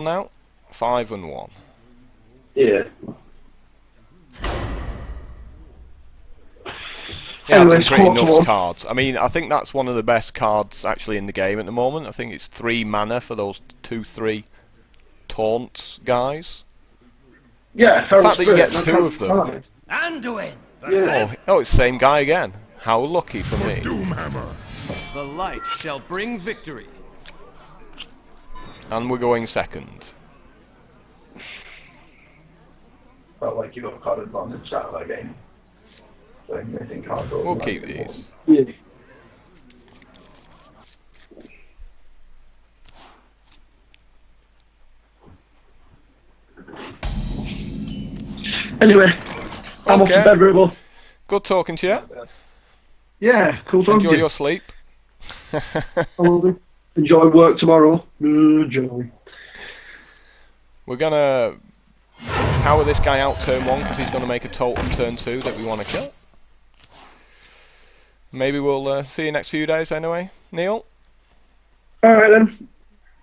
now? 5 and 1. Yeah. Yeah, Anyway, some pretty nuts 4-1. cards. I mean, I think that's one of the best cards actually in the game at the moment. I think it's 3 mana for those 2/3 taunts guys. Yeah, The Feral fact that you Spirit. get That 2 can't of be them. hard. Anduin Yeah. versus Oh, it's the same guy again. How lucky for me. the light shall bring victory. And we're going second. Felt like you got card advantage out of that game. So I think card draw We'll might keep be these. important. Yeah. Anyway, I'm off to Okay. bed, Ribble. Good talking to you. Yeah, cool talking Enjoy to you. your sleep. I will do. Enjoy work tomorrow. Enjoy. We're gonna power this guy out turn 1 because he's gonna make a totem turn 2 that we want to kill. Maybe we'll see you next few days anyway, Neil. Alright then.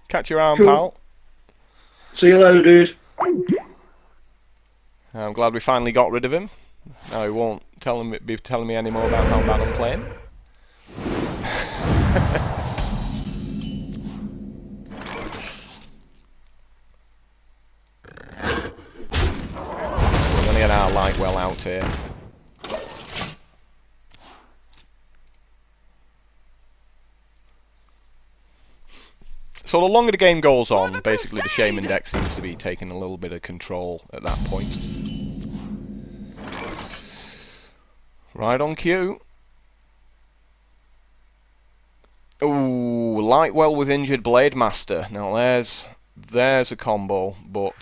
Catch you around, Cool. pal. See you later, dude. I'm glad we finally got rid of him. Now he won't be telling me any more about how bad I'm playing. We're gonna get our light well out here. So the longer the game goes on, basically the Shaman deck seems to be taking a little bit of control at that point. Right on cue. Ooh, Lightwell with Injured Blade Master. Now there's a combo, but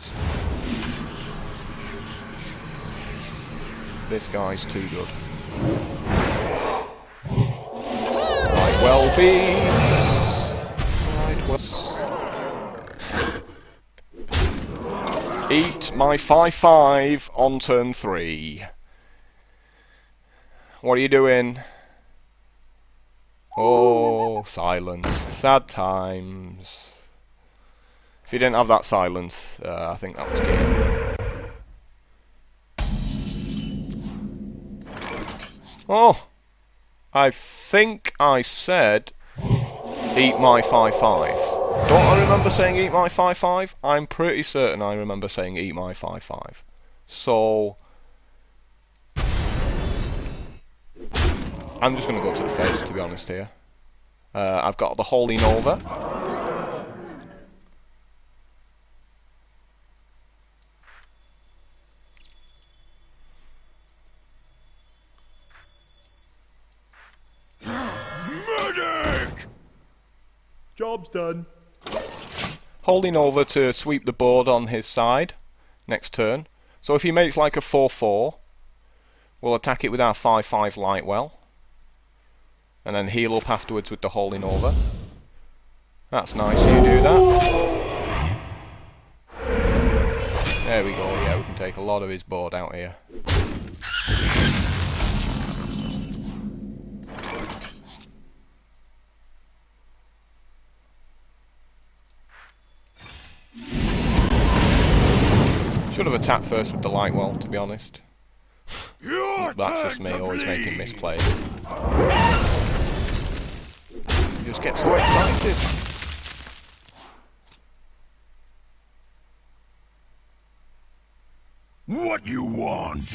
this guy's too good. Lightwell beats. Eat my 5/5 on turn 3. What are you doing? Oh, silence. Sad times. If you didn't have that silence, I think that was game. Oh! I think I said eat my 5/5. Don't I remember saying eat my 5/5? I'm pretty certain I remember saying eat my 5/5. So I'm just going to go to the face, to be honest here. I've got the Holy Nova. Medic! Job's done. Holy Nova to sweep the board on his side next turn. So if he makes like a 4/4, we'll attack it with our 5/5 Lightwell. And then heal up afterwards with the Holy Nova. That's nice, you do that. There we go, yeah, we can take a lot of his board out here. Should have attacked first with the Lightwell, to be honest. That's just me always making misplays. You just get so excited. What you want?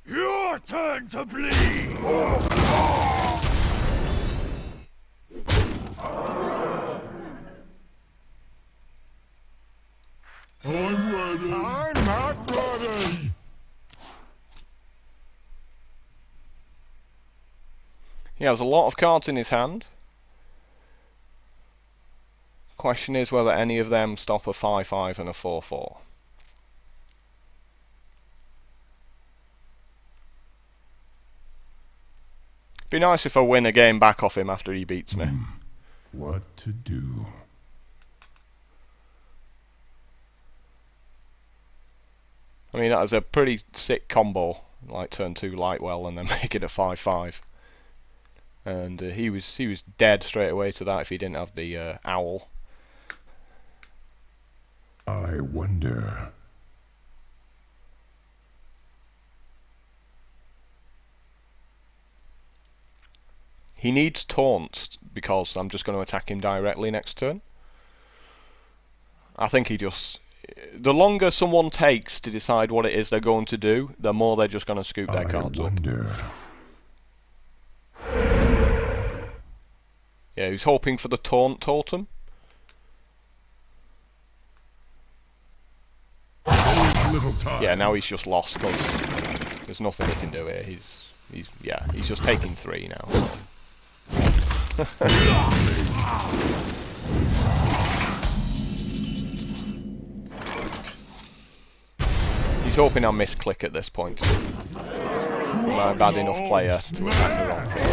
Your turn to bleed! I'm ready. I'm not ready. He has a lot of cards in his hand. Question is whether any of them stop a 5/5 and a 4/4. Be nice if I win a game back off him after he beats me. what to do. I mean, that was a pretty sick combo, like turn 2 Lightwell and then make it a 5/5. And he was dead straight away to that if he didn't have the owl. I wonder. He needs taunts because I'm just going to attack him directly next turn. I think he just... The longer someone takes to decide what it is they're going to do, the more they're just going to scoop their cards up. Yeah, he's hoping for the taunt totem. Yeah, now he's just lost because there's nothing he can do here. He's just taking 3 now. He's hoping I misclick at this point. Am I a bad enough player to attack the wrong thing?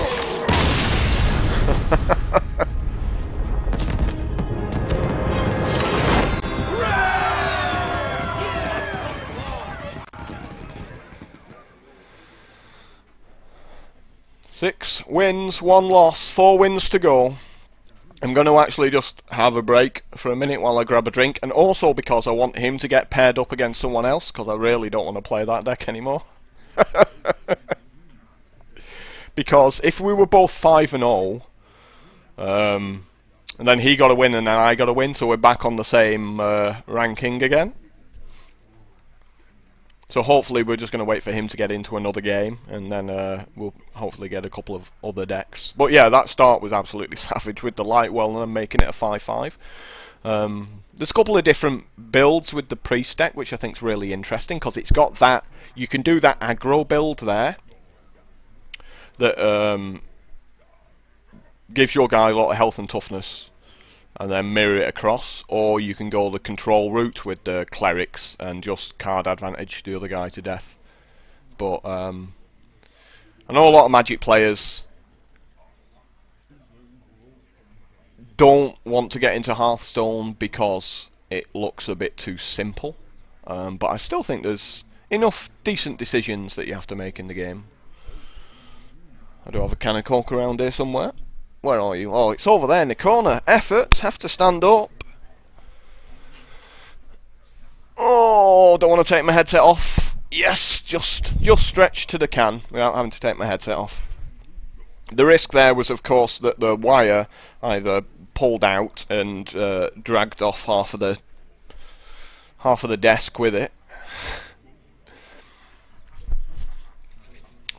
6 wins, 1 loss, 4 wins to go. I'm going to actually just have a break for a minute while I grab a drink, and also because I want him to get paired up against someone else, because I really don't want to play that deck anymore. Because if we were both 5-0, and then he got a win and then I got a win, so we're back on the same ranking again. So hopefully we're just going to wait for him to get into another game, and then we'll hopefully get a couple of other decks. But yeah, that start was absolutely savage with the Lightwell and then making it a 5/5. There's a couple of different builds with the Priest deck, which I think is really interesting, because it's got that... You can do that aggro build there, that gives your guy a lot of health and toughness, and then mirror it across, or you can go the control route with the clerics and just card advantage the other guy to death. But I know a lot of Magic players don't want to get into Hearthstone because it looks a bit too simple, but I still think there's enough decent decisions that you have to make in the game. I do have a can of Coke around here somewhere. Where are you? Oh, it's over there in the corner. Effort, have to stand up. Oh, don't want to take my headset off. Yes, just stretch to the can without having to take my headset off. The risk there was, of course, that the wire either pulled out and dragged off half of the desk with it.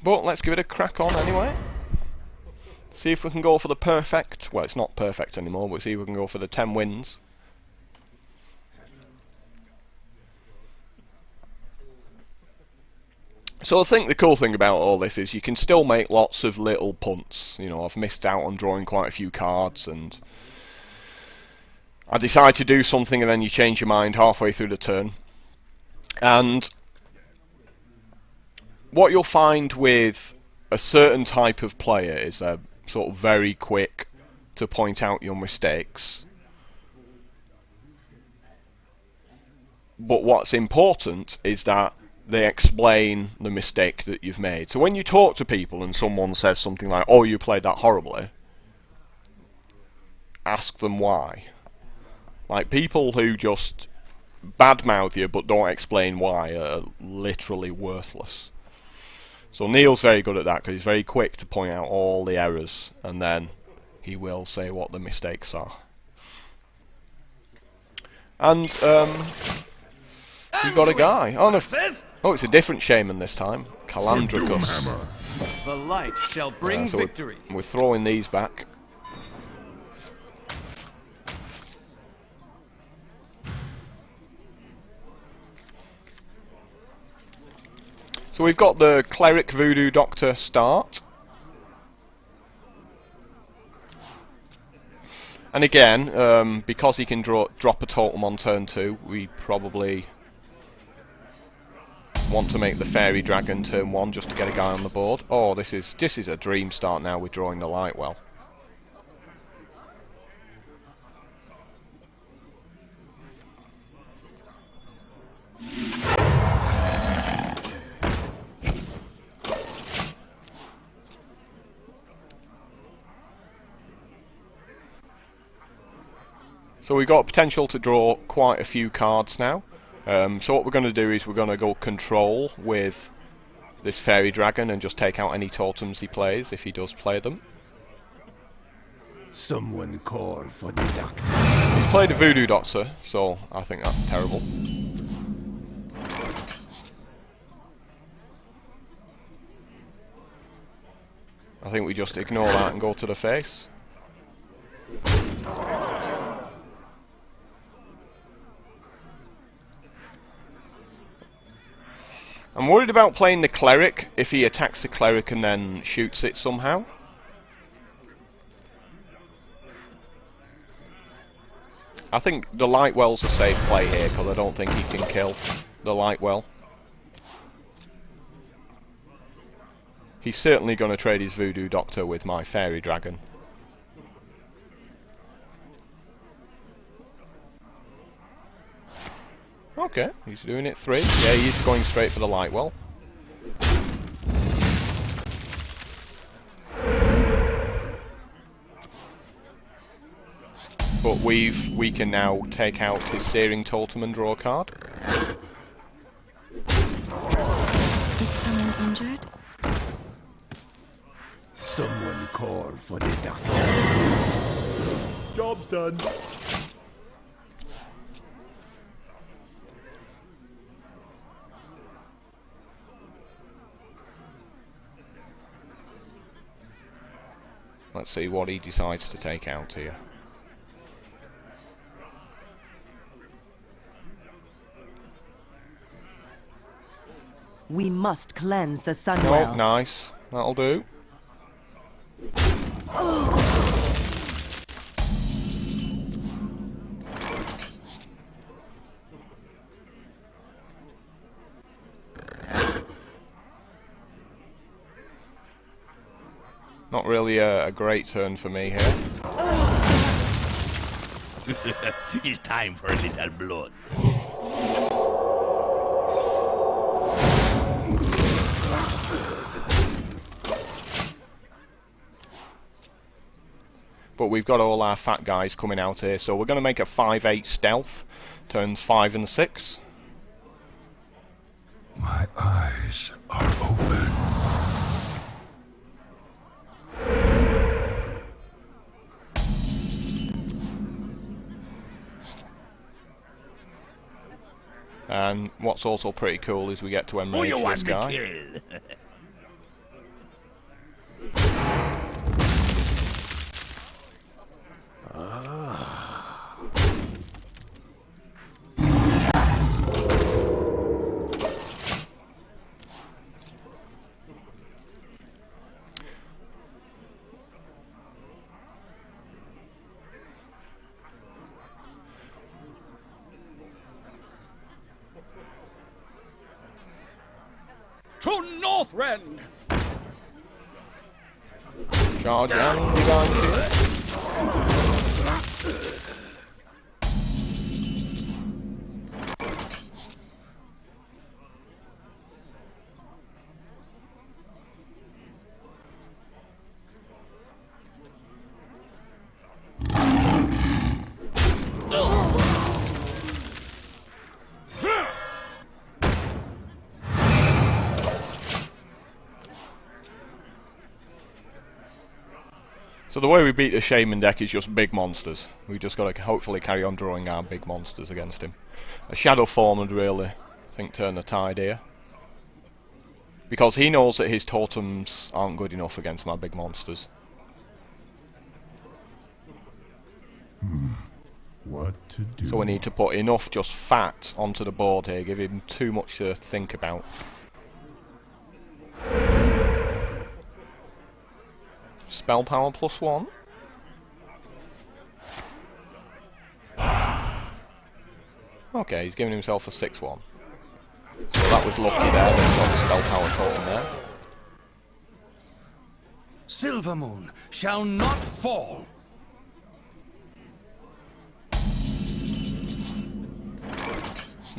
But let's give it a crack on anyway. See if we can go for the perfect... Well, it's not perfect anymore, but see if we can go for the 10 wins. So I think the cool thing about all this is you can still make lots of little punts. You know, I've missed out on drawing quite a few cards, and I decide to do something and then you change your mind halfway through the turn. And what you'll find with a certain type of player is they're sort of very quick to point out your mistakes. But what's important is that they explain the mistake that you've made. So when you talk to people and someone says something like, "Oh, you played that horribly," ask them why. Like, people who just badmouth you but don't explain why are literally worthless. So Neil's very good at that, because he's very quick to point out all the errors, and then he will say what the mistakes are. And you got a guy. Oh, no. Oh, it's a different shaman this time. Calandricus. The light shall bring victory. We're throwing these back. So we've got the Cleric Voodoo Doctor start. And again, because he can drop a totem on turn 2, we probably want to make the Fairy Dragon turn 1 just to get a guy on the board. Oh, this is a dream start now with drawing the Lightwell. So we've got potential to draw quite a few cards now. So what we're going to do is we're going to go control with this fairy dragon and just take out any totems he plays, if he does play them. Someone call for the doctor. He's played a voodoo doctor, so I think that's terrible. I think we just ignore that and go to the face. I'm worried about playing the cleric if he attacks the cleric and then shoots it somehow. I think the Lightwell's a safe play here because I don't think he can kill the Lightwell. He's certainly going to trade his voodoo doctor with my fairy dragon. Okay, he's doing it 3. Yeah, he's going straight for the Lightwell. But we can now take out his Searing Totem and draw a card. Is someone injured? Someone call for the doctor. Job's done. Let's see what he decides to take out here. We must cleanse the Oh, Sunwell. nice. That'll do. Not really a great turn for me here. It's time for a little blood. But we've got all our fat guys coming out here, so we're going to make a 5-8 stealth. Turns 5 and 6. My eyes are open. And what's also pretty cool is we get to enrage this guy. Kill? To Northrend! Charge and Divine Shield. So the way we beat the Shaman deck is just big monsters. We just got to hopefully carry on drawing our big monsters against him. A Shadow Form would really, I think, turn the tide here. Because he knows that his totems aren't good enough against my big monsters. What to do? So we need to put enough just fat onto the board here, give him too much to think about. Spell power +1. Okay, he's giving himself a 6-1. So that was lucky there, that he got the spell power totem there. Silvermoon shall not fall.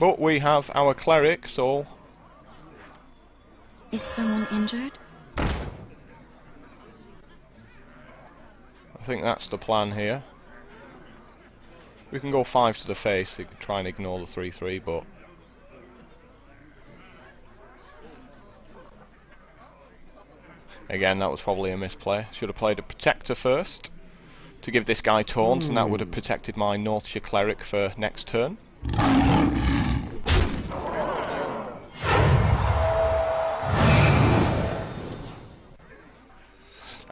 But we have our cleric, so Is someone injured? I think that's the plan here. We can go 5 to the face, you can try and ignore the 3-3, but... Again, that was probably a misplay. Should have played a Protector first to give this guy taunts, and that would have protected my Northshire Cleric for next turn.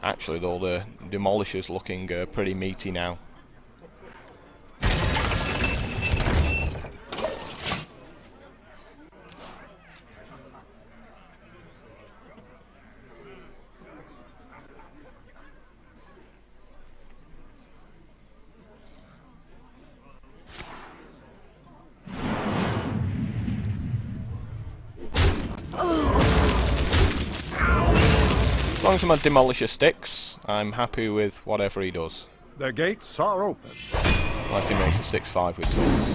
Actually, though, the Demolisher's looking pretty meaty now. As long as my Demolisher sticks, I'm happy with whatever he does. The gates are open. Unless he makes a 6-5 with tools.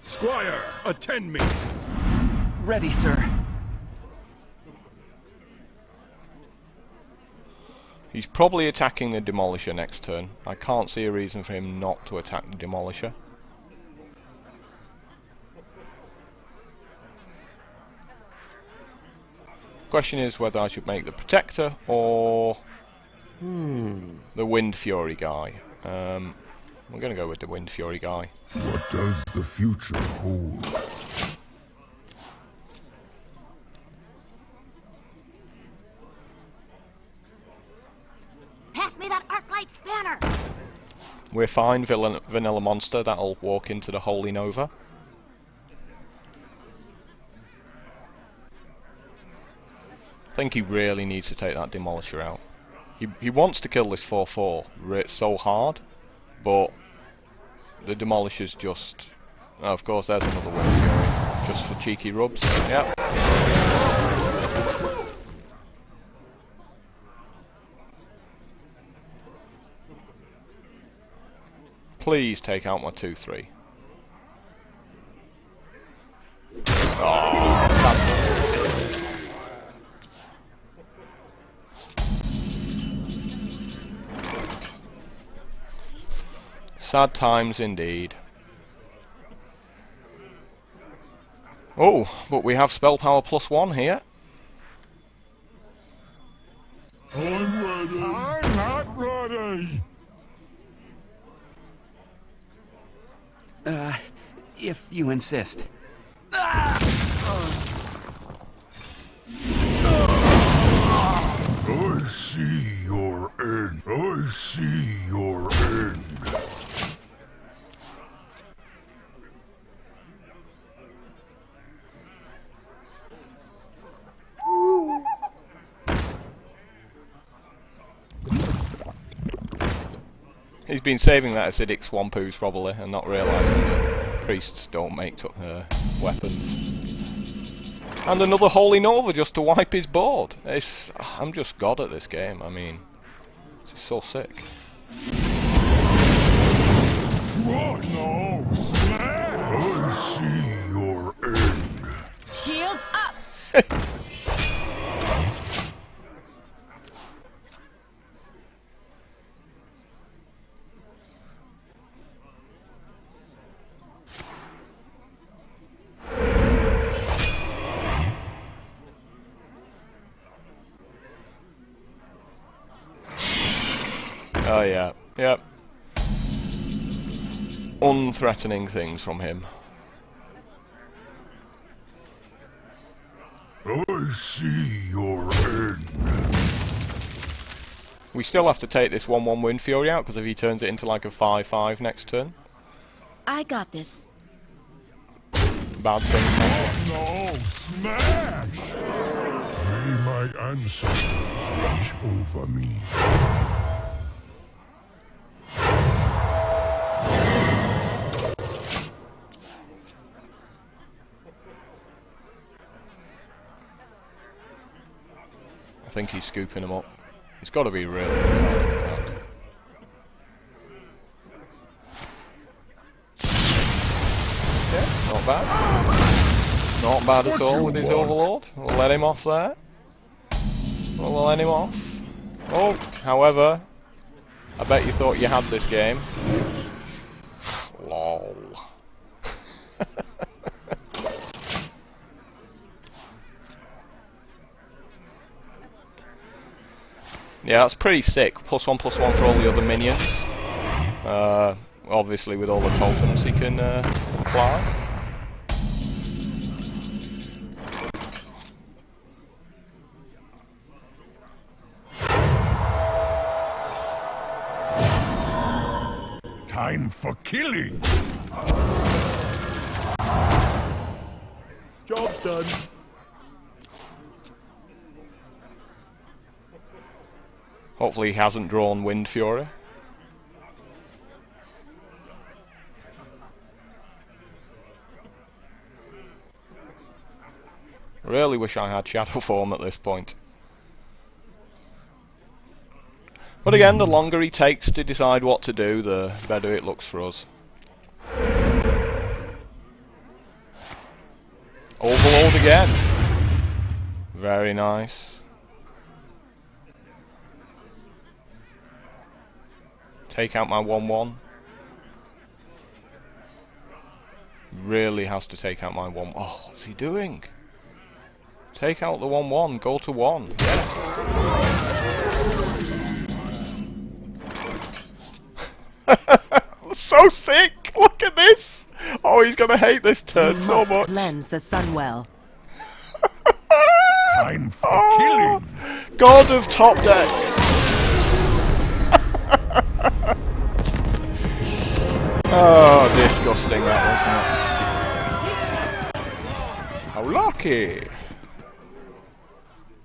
Squire, attend me. Ready, sir. He's probably attacking the Demolisher next turn. I can't see a reason for him not to attack the Demolisher. Question is whether I should make the Protector or the Wind Fury guy. I'm going to go with the Wind Fury guy. What does the future hold? Pass me that Arclight Spanner! We're fine, Vanilla Monster. That'll walk into the Holy Nova. I think he really needs to take that Demolisher out. He wants to kill this 4-4 so hard, but the Demolisher's just... Oh, of course, there's another Wind Fury. Just for cheeky rubs. Yep. Please take out my 2-3. Oh, sad times indeed. Oh, but we have spell power +1 here. I'm ready. I'm not ready. If you insist. I see your end. I see your end. He's been saving that acidic Swampoos probably and not realising that priests don't make weapons. And another Holy Nova just to wipe his board. I'm just god at this game, I mean, it's so sick. What? No, smash! I see your end. Shields up! Oh yeah, yep. Unthreatening things from him. I see your end. We still have to take this 1-1 Wind Fury out because if he turns it into like a 5-5 next turn, I got this. bad things happen. No, smash! May my ancestors watch over me. I think he's scooping him up. He's got to be really good in his hand. not bad at all with his Overlord. We'll let him off there. We'll let him off. Oh, however, I bet you thought you had this game. Lol. Yeah, that's pretty sick. +1/+1 for all the other minions. Obviously with all the totems he can apply. Time for killing. Job done. Hopefully he hasn't drawn Wind Fury. Really wish I had Shadow Form at this point. But again, the longer he takes to decide what to do, the better it looks for us. Overload again. Very nice. Take out my 1/1. Really has to take out my 1. Oh, what's he doing? Take out the 1/1. Go to 1. Yes. So sick. Look at this. Oh, he's gonna hate this turn We so must much. cleanse the Sunwell. Time for killing. God of top deck. Oh, disgusting that wasn't it? How lucky!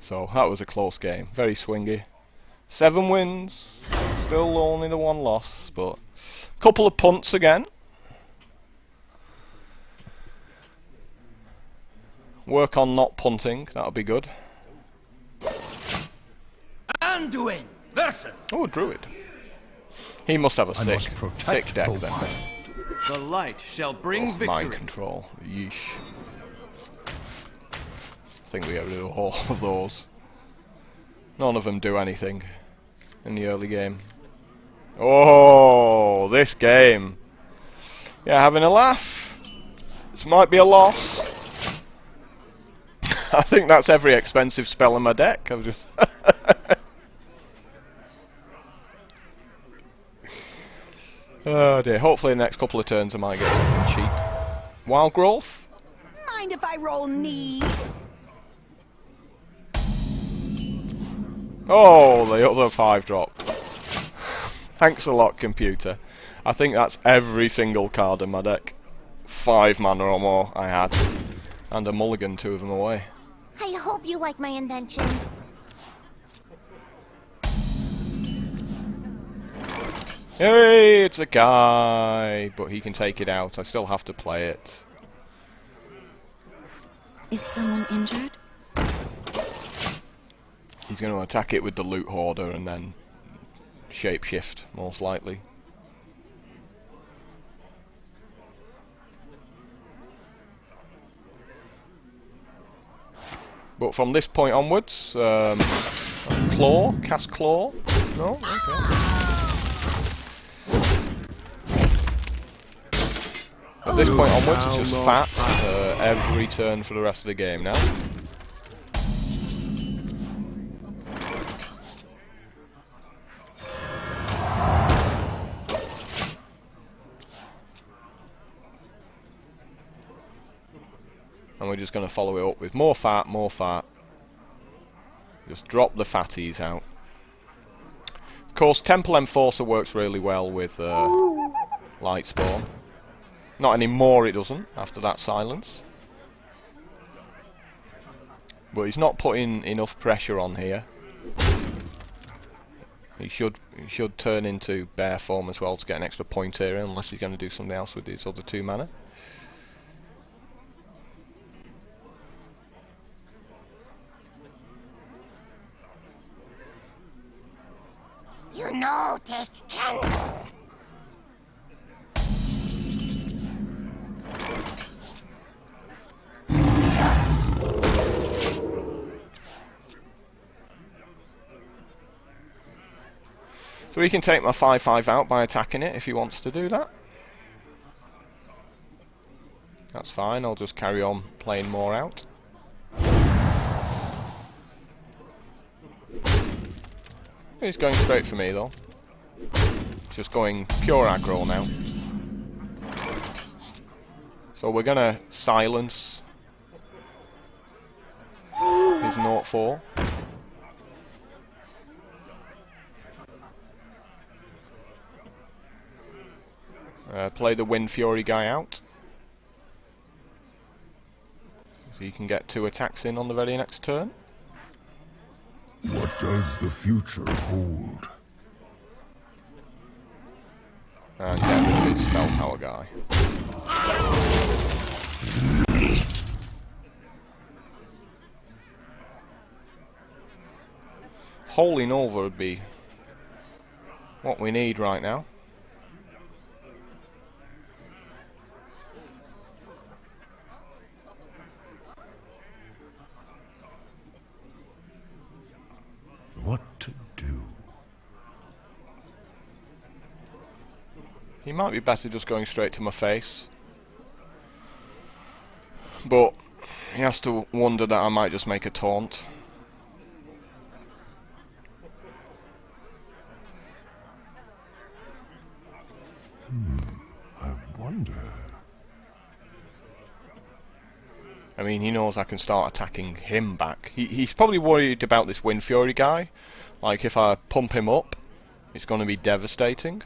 So that was a close game, very swingy. 7 wins, still only the 1 loss, but a couple of punts again. Work on not punting, that'll be good. Anduin versus Oh, Druid. He must have a sick deck then. the light shall bring Mind victory. control. Yeesh. I think we get rid of all of those. None of them do anything in the early game. Oh, this game. Yeah, having a laugh. This might be a loss. I think that's every expensive spell in my deck. I've just oh dear. Hopefully the next couple of turns I might get something cheap. Wild Growth. Mind if I roll knee? Oh, the other 5 drop. Thanks a lot, computer. I think that's every single card in my deck. 5 mana or more I had. And a mulligan 2 of them away. I hope you like my invention. Hey, it's a guy, but he can take it out. I still have to play it. Is someone injured? He's going to attack it with the Loot Hoarder and then shapeshift, most likely. But from this point onwards, Claw, cast Claw. No? Okay. At this point onwards, it's just fat every turn for the rest of the game now. And we're just going to follow it up with more fat, more fat. Just drop the fatties out. Of course, Temple Enforcer works really well with Lightspawn. Not anymore, it doesn't, after that silence. But he's not putting enough pressure on here. He should turn into bear form as well to get an extra point here, unless he's going to do something else with his other 2 mana. You know, take candle. So he can take my 5/5 out by attacking it if he wants to do that. That's fine, I'll just carry on playing more out. He's going straight for me though. Just going pure aggro now. So we're gonna silence his 0-4. Play the Wind Fury guy out. So you can get 2 attacks in on the very next turn. What does the future hold? And get rid of his spell power guy. Holy Nova would be what we need right now. What to do? He might be better just going straight to my face. But he has to wonder that I might just make a taunt. I wonder. I mean, he knows I can start attacking him back. He's probably worried about this Wind Fury guy. Like, if I pump him up, it's going to be devastating.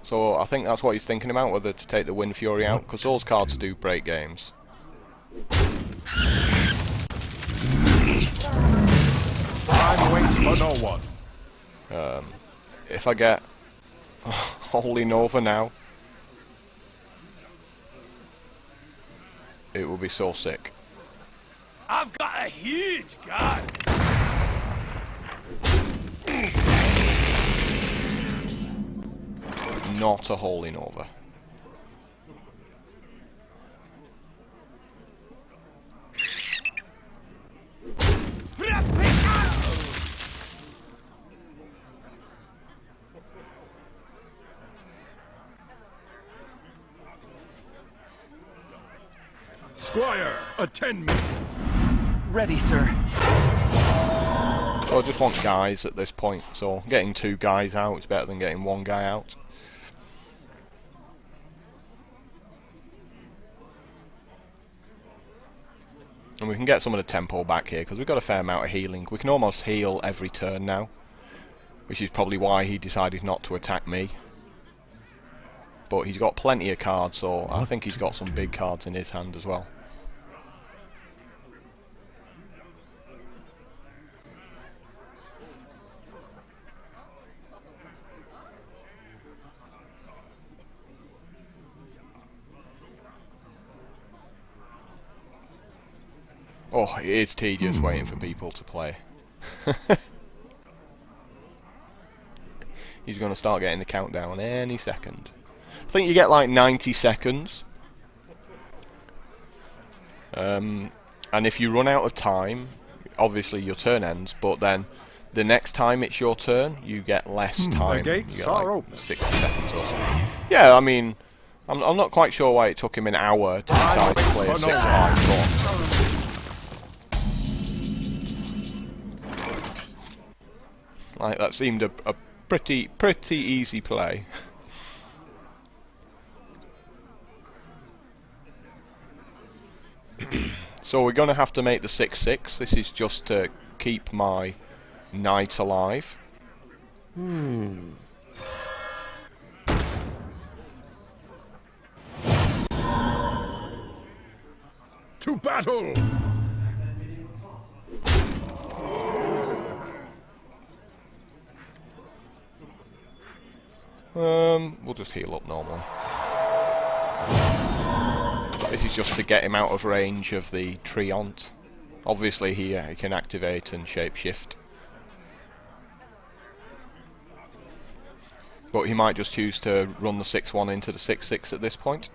So I think that's what he's thinking about, whether to take the Wind Fury out, because those cards do break games. Time waits for no one. If I get Holy Nova now, it will be so sick. I've got a huge gun. Not a Holy Nova. Squire, attend me. Ready, sir. So I just want guys at this point, so getting 2 guys out is better than getting 1 guy out. And we can get some of the tempo back here, because we've got a fair amount of healing. We can almost heal every turn now, which is probably why he decided not to attack me. But he's got plenty of cards, so I think he's got some big cards in his hand as well. Oh, it is tedious waiting for people to play. He's going to start getting the countdown any second. I think you get like 90 seconds. And if you run out of time, obviously your turn ends, but then the next time it's your turn, you get less time. The gates you get are like open. 60 seconds or something. Yeah, I mean, I'm not quite sure why it took him an hour to decide to play a 6/5 taunt. Like, that seemed a pretty easy play. So we're going to have to make the 6/6. This is just to keep my knight alive. To battle! We'll just heal up normally. This is just to get him out of range of the Treant. Obviously he can activate and shapeshift. But he might just choose to run the 6/1 into the 6/6 at this point.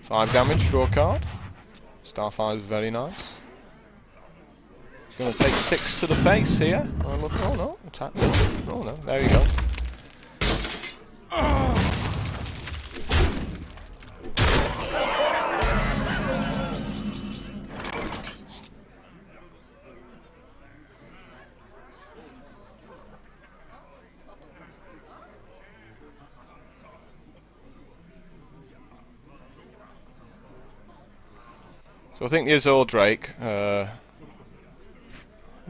5 damage, draw a card. Starfire is very nice. He's going to take 6 to the face here. Oh no, attack me. Oh no, there you go. So I think the Azure Drake,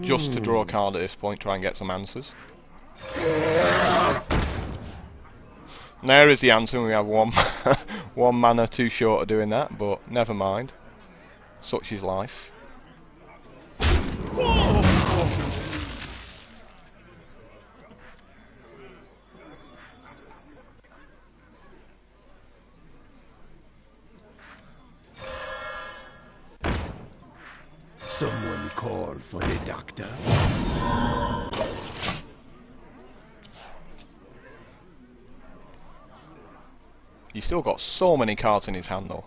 just to draw a card at this point, try and get some answers. And there is the answer, we have one, one mana too short of doing that, but never mind. Such is life. Someone call for the doctor. He's still got so many cards in his hand though.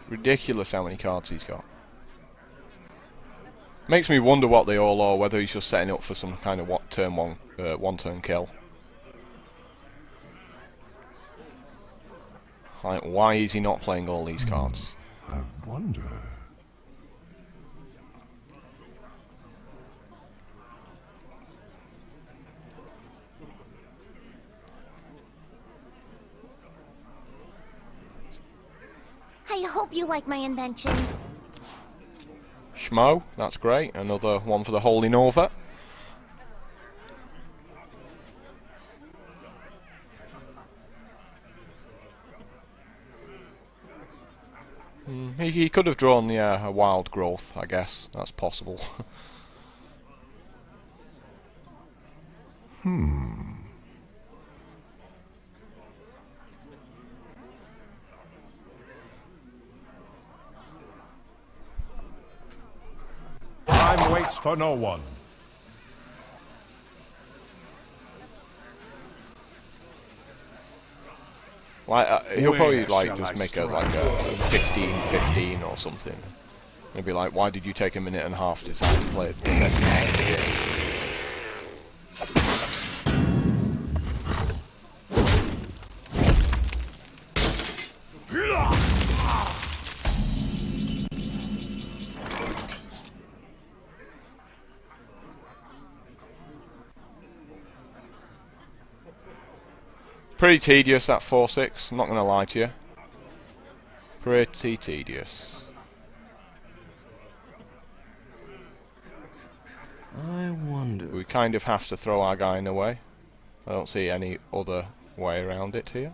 Ridiculous how many cards he's got. Makes me wonder what they all are, whether he's just setting up for some kind of one turn kill. Like, why is he not playing all these cards? I wonder. I hope you like my invention. Schmo, that's great. Another one for the Holy Nova. He could have drawn, yeah, a wild growth, I guess. That's possible. Time waits for no one. Like he'll probably like shall just I make a strike? like a 15-15 or something. He'll be like, why did you take a minute and a half to decide to play the best card of the game? Pretty tedious, that 4-6, I'm not going to lie to you. Pretty tedious. I wonder. We kind of have to throw our guy in the way. I don't see any other way around it here.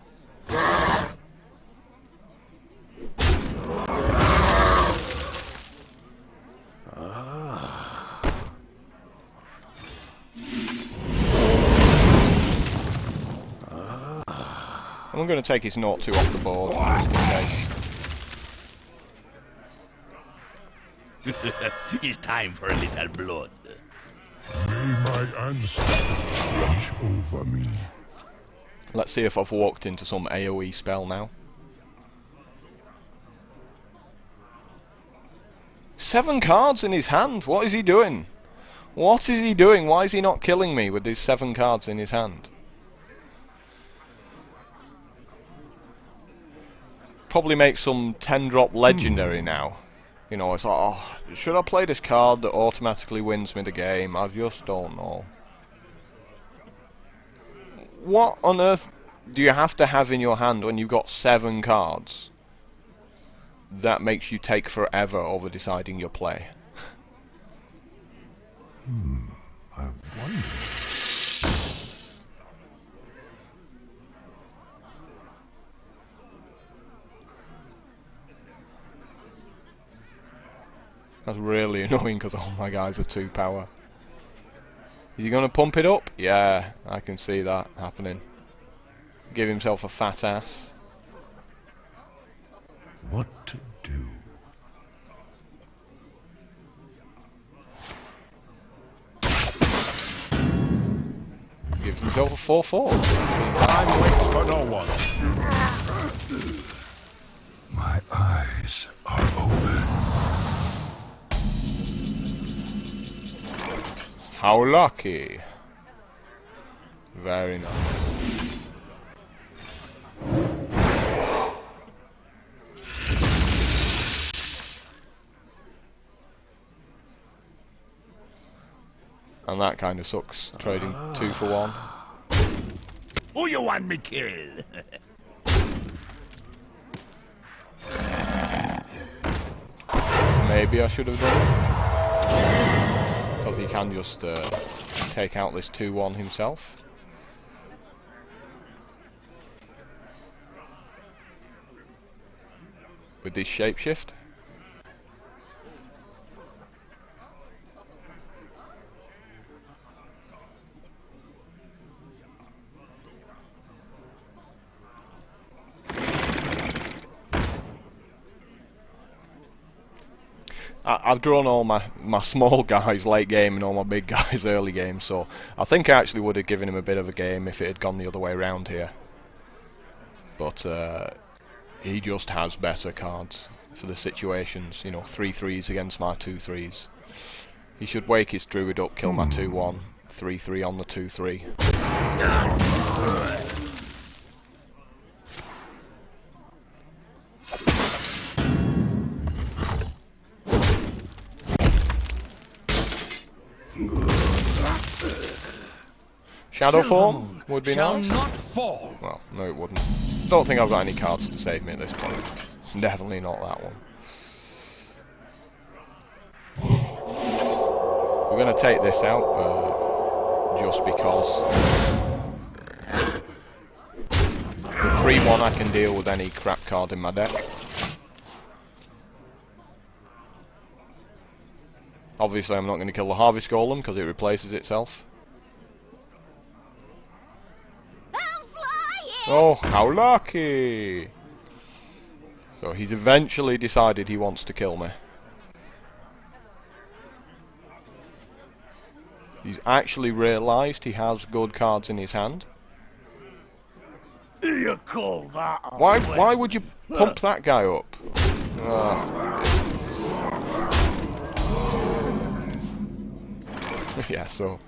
I'm going to take his 0-2 off the board, just in case. It's time for a little blood. May my ancestors watch over me. Let's see if I've walked into some AoE spell now. 7 cards in his hand, what is he doing? What is he doing? Why is he not killing me with these 7 cards in his hand? Probably make some 10-drop legendary now. You know, it's like, oh, should I play this card that automatically wins me the game? I just don't know. What on earth do you have to have in your hand when you've got 7 cards that makes you take forever over deciding your play? I wonder. That's really annoying because all my guys are 2 power. Is he going to pump it up? Yeah, I can see that happening. Give himself a fat ass. What to do? Gives himself He's over 4-4. Time waits for no one. My eyes are open. How lucky. Very nice. And that kind of sucks, trading 2 for 1. Who you want me kill? Maybe I should have done it. Because he can just take out this 2-1 himself. With this shapeshift. I've drawn all my small guys late game and all my big guys early game, so I think I actually would have given him a bit of a game if it had gone the other way around here. But he just has better cards for the situations, you know, 3-3s against my 2-3s. He should wake his druid up, kill my 2-1, 3-3 on the 2-3. Shadow form would be nice. Not fall. Well, no it wouldn't. Don't think I've got any cards to save me at this point. Definitely not that one. We're going to take this out, just because the 3-1 I can deal with any crap card in my deck. Obviously I'm not going to kill the Harvest Golem because it replaces itself. Oh, how lucky! So he's eventually decided he wants to kill me. He's actually realised he has good cards in his hand. You call that a Why would you pump that guy up? Yeah, so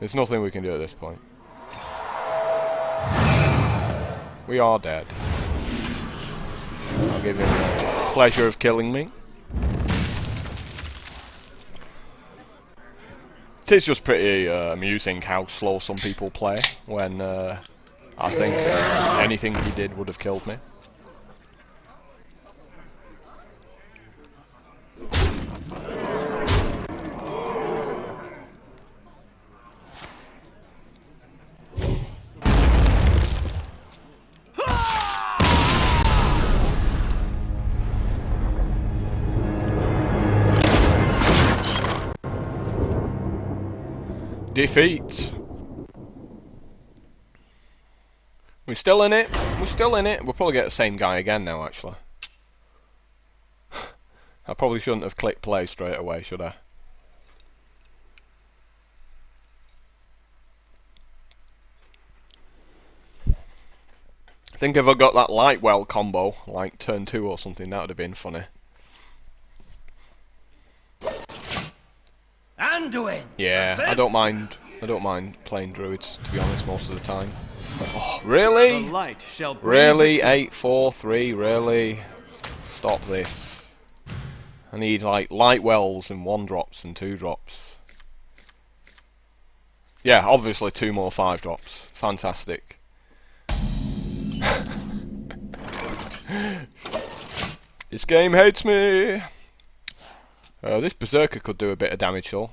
there's nothing we can do at this point. We are dead. I'll give him the pleasure of killing me. It is just pretty amusing how slow some people play when I think anything he did would have killed me. Defeat. We're still in it. We're still in it. We'll probably get the same guy again now, actually. I probably shouldn't have clicked play straight away, should I? I think if I got that light well combo, like turn 2 or something, that would have been funny. Anduin. Yeah, I don't mind playing druids, to be honest, most of the time. Oh, really? The light shall bring Really? victory. 8, 4, 3, really? Stop this. I need like light wells and 1-drops and 2-drops. Yeah, obviously 2 more 5-drops. Fantastic. This game hates me. This berserker could do a bit of damage though.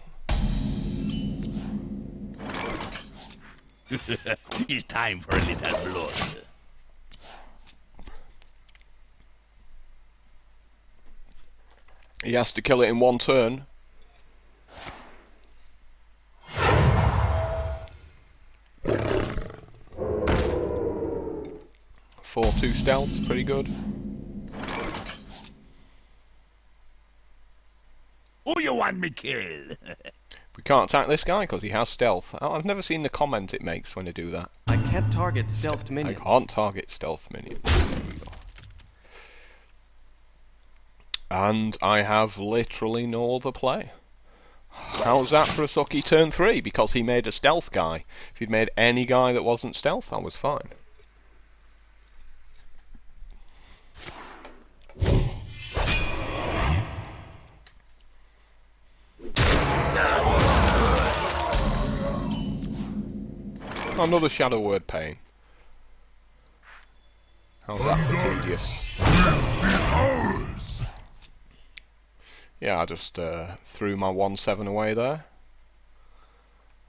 It's time for a little blood. He has to kill it in 1 turn. Four 2 stealth's pretty good. Who you want me kill? We can't attack this guy because he has stealth. Oh, I've never seen the comment it makes when they do that. I can't target stealthed minions. I can't target stealth minions. There we go. And I have literally no other play. How's that for a sucky turn 3? Because he made a stealth guy. If he'd made any guy that wasn't stealth, I was fine. Another Shadow Word Pain. How's that for tedious? Yeah, I just threw my 1/7 away there.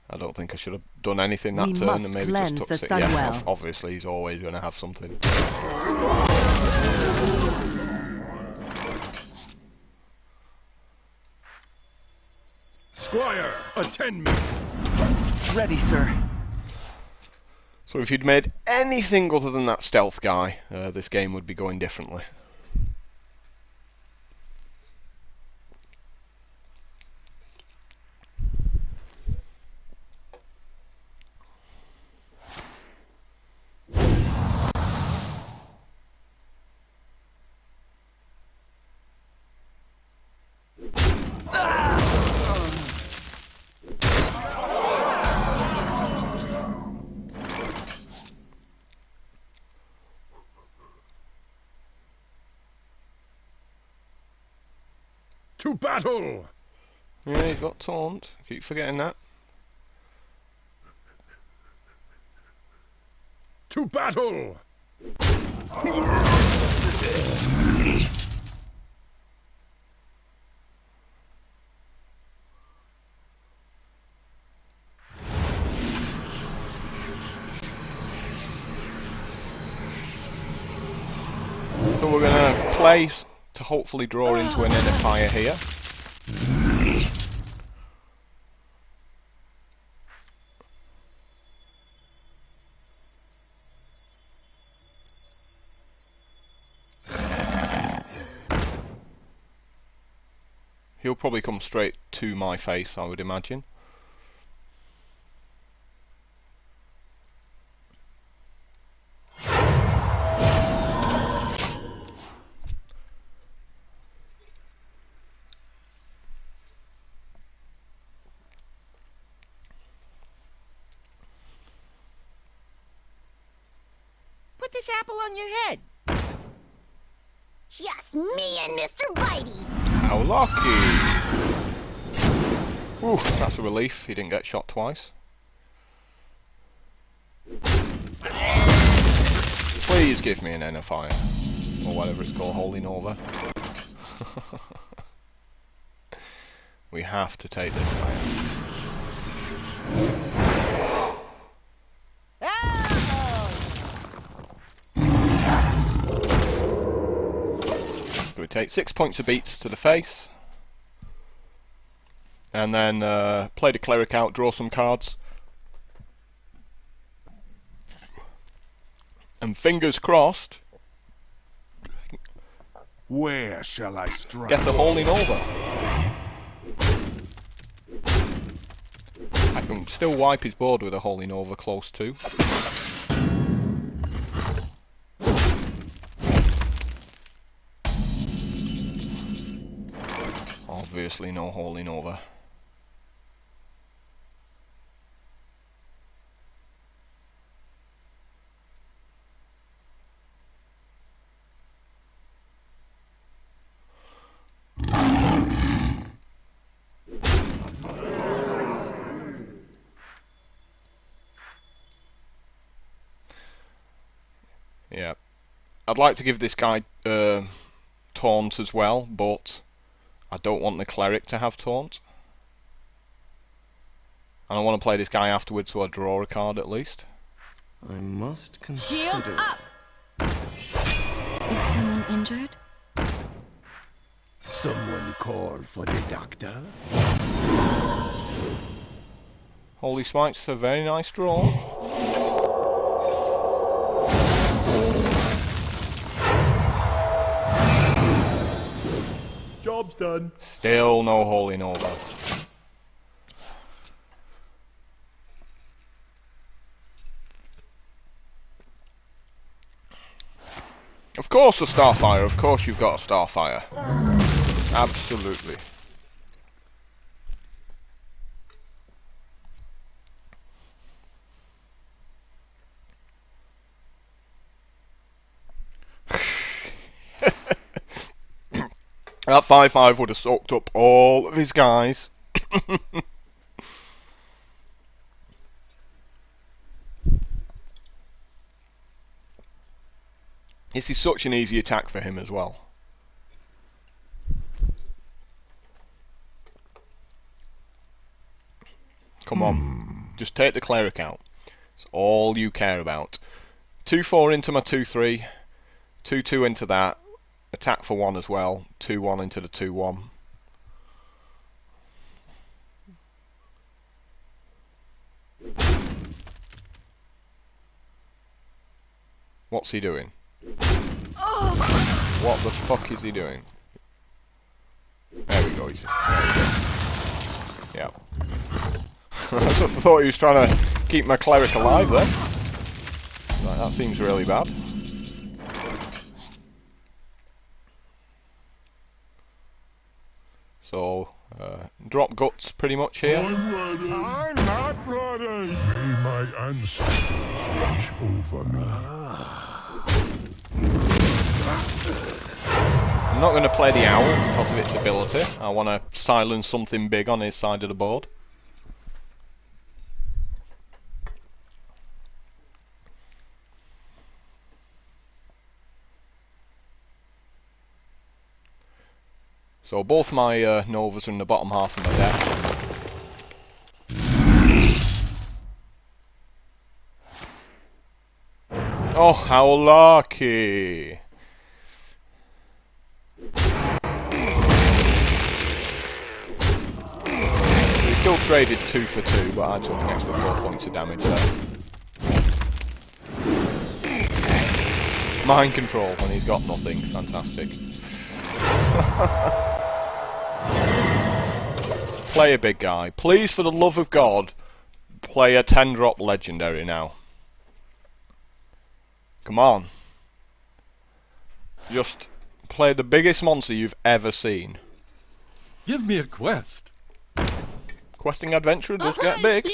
I don't think I should have done anything that turn and maybe just took it. Yeah, obviously he's always going to have something. Squire, attend me. Ready, sir. So if you'd made anything other than that stealth guy, this game would be going differently. To battle! Yeah, he's got taunt. Keep forgetting that. To battle! So we're going to place to hopefully draw into an inner fire here. He'll probably come straight to my face, I would imagine. Put this apple on your head. Just me and Mr. Bitey. How lucky! Oof, that's a relief. He didn't get shot twice. Please give me an inner fire. Or whatever it's called, Holy Nova. We have to take this guy out. So we take 6 points of beats to the face. And then play the cleric out, draw some cards. And fingers crossed, Where shall I strike? get a Holy Nova. I can still wipe his board with a Holy Nova close to. Obviously no Holy Nova. Yeah, I'd like to give this guy taunt as well, but I don't want the cleric to have taunt. And I want to play this guy afterwards so I draw a card at least. I must consider. Shields up! Is someone injured? Someone call for the doctor? Holy Smite's a very nice draw. Job's done. Still no Holy Nova. Of course a Starfire, of course you've got a Starfire. Absolutely. That 5/5 would have soaked up all of his guys. This is such an easy attack for him as well. Come on, just take the cleric out. It's all you care about. 2/4 into my 2/3, 2/2 into that. Attack for 1 as well. 2/1 into the 2/1. What's he doing? What the fuck is he doing? There we go. Yeah. I thought he was trying to keep my cleric alive then. Right, that seems really bad. So, drop guts pretty much here. I'm not ready. May my ancestors watch over me. I'm not going to play the owl because of its ability. I want to silence something big on his side of the board. So both my Novas are in the bottom half of my deck. Oh, how lucky! We still traded 2 for 2, but I took an extra 4 points of damage there. Mind control when he's got nothing, fantastic. Play a big guy. Please, for the love of God, play a 10-drop legendary now. Come on. Just play the biggest monster you've ever seen. Give me a quest. Questing adventure does get big.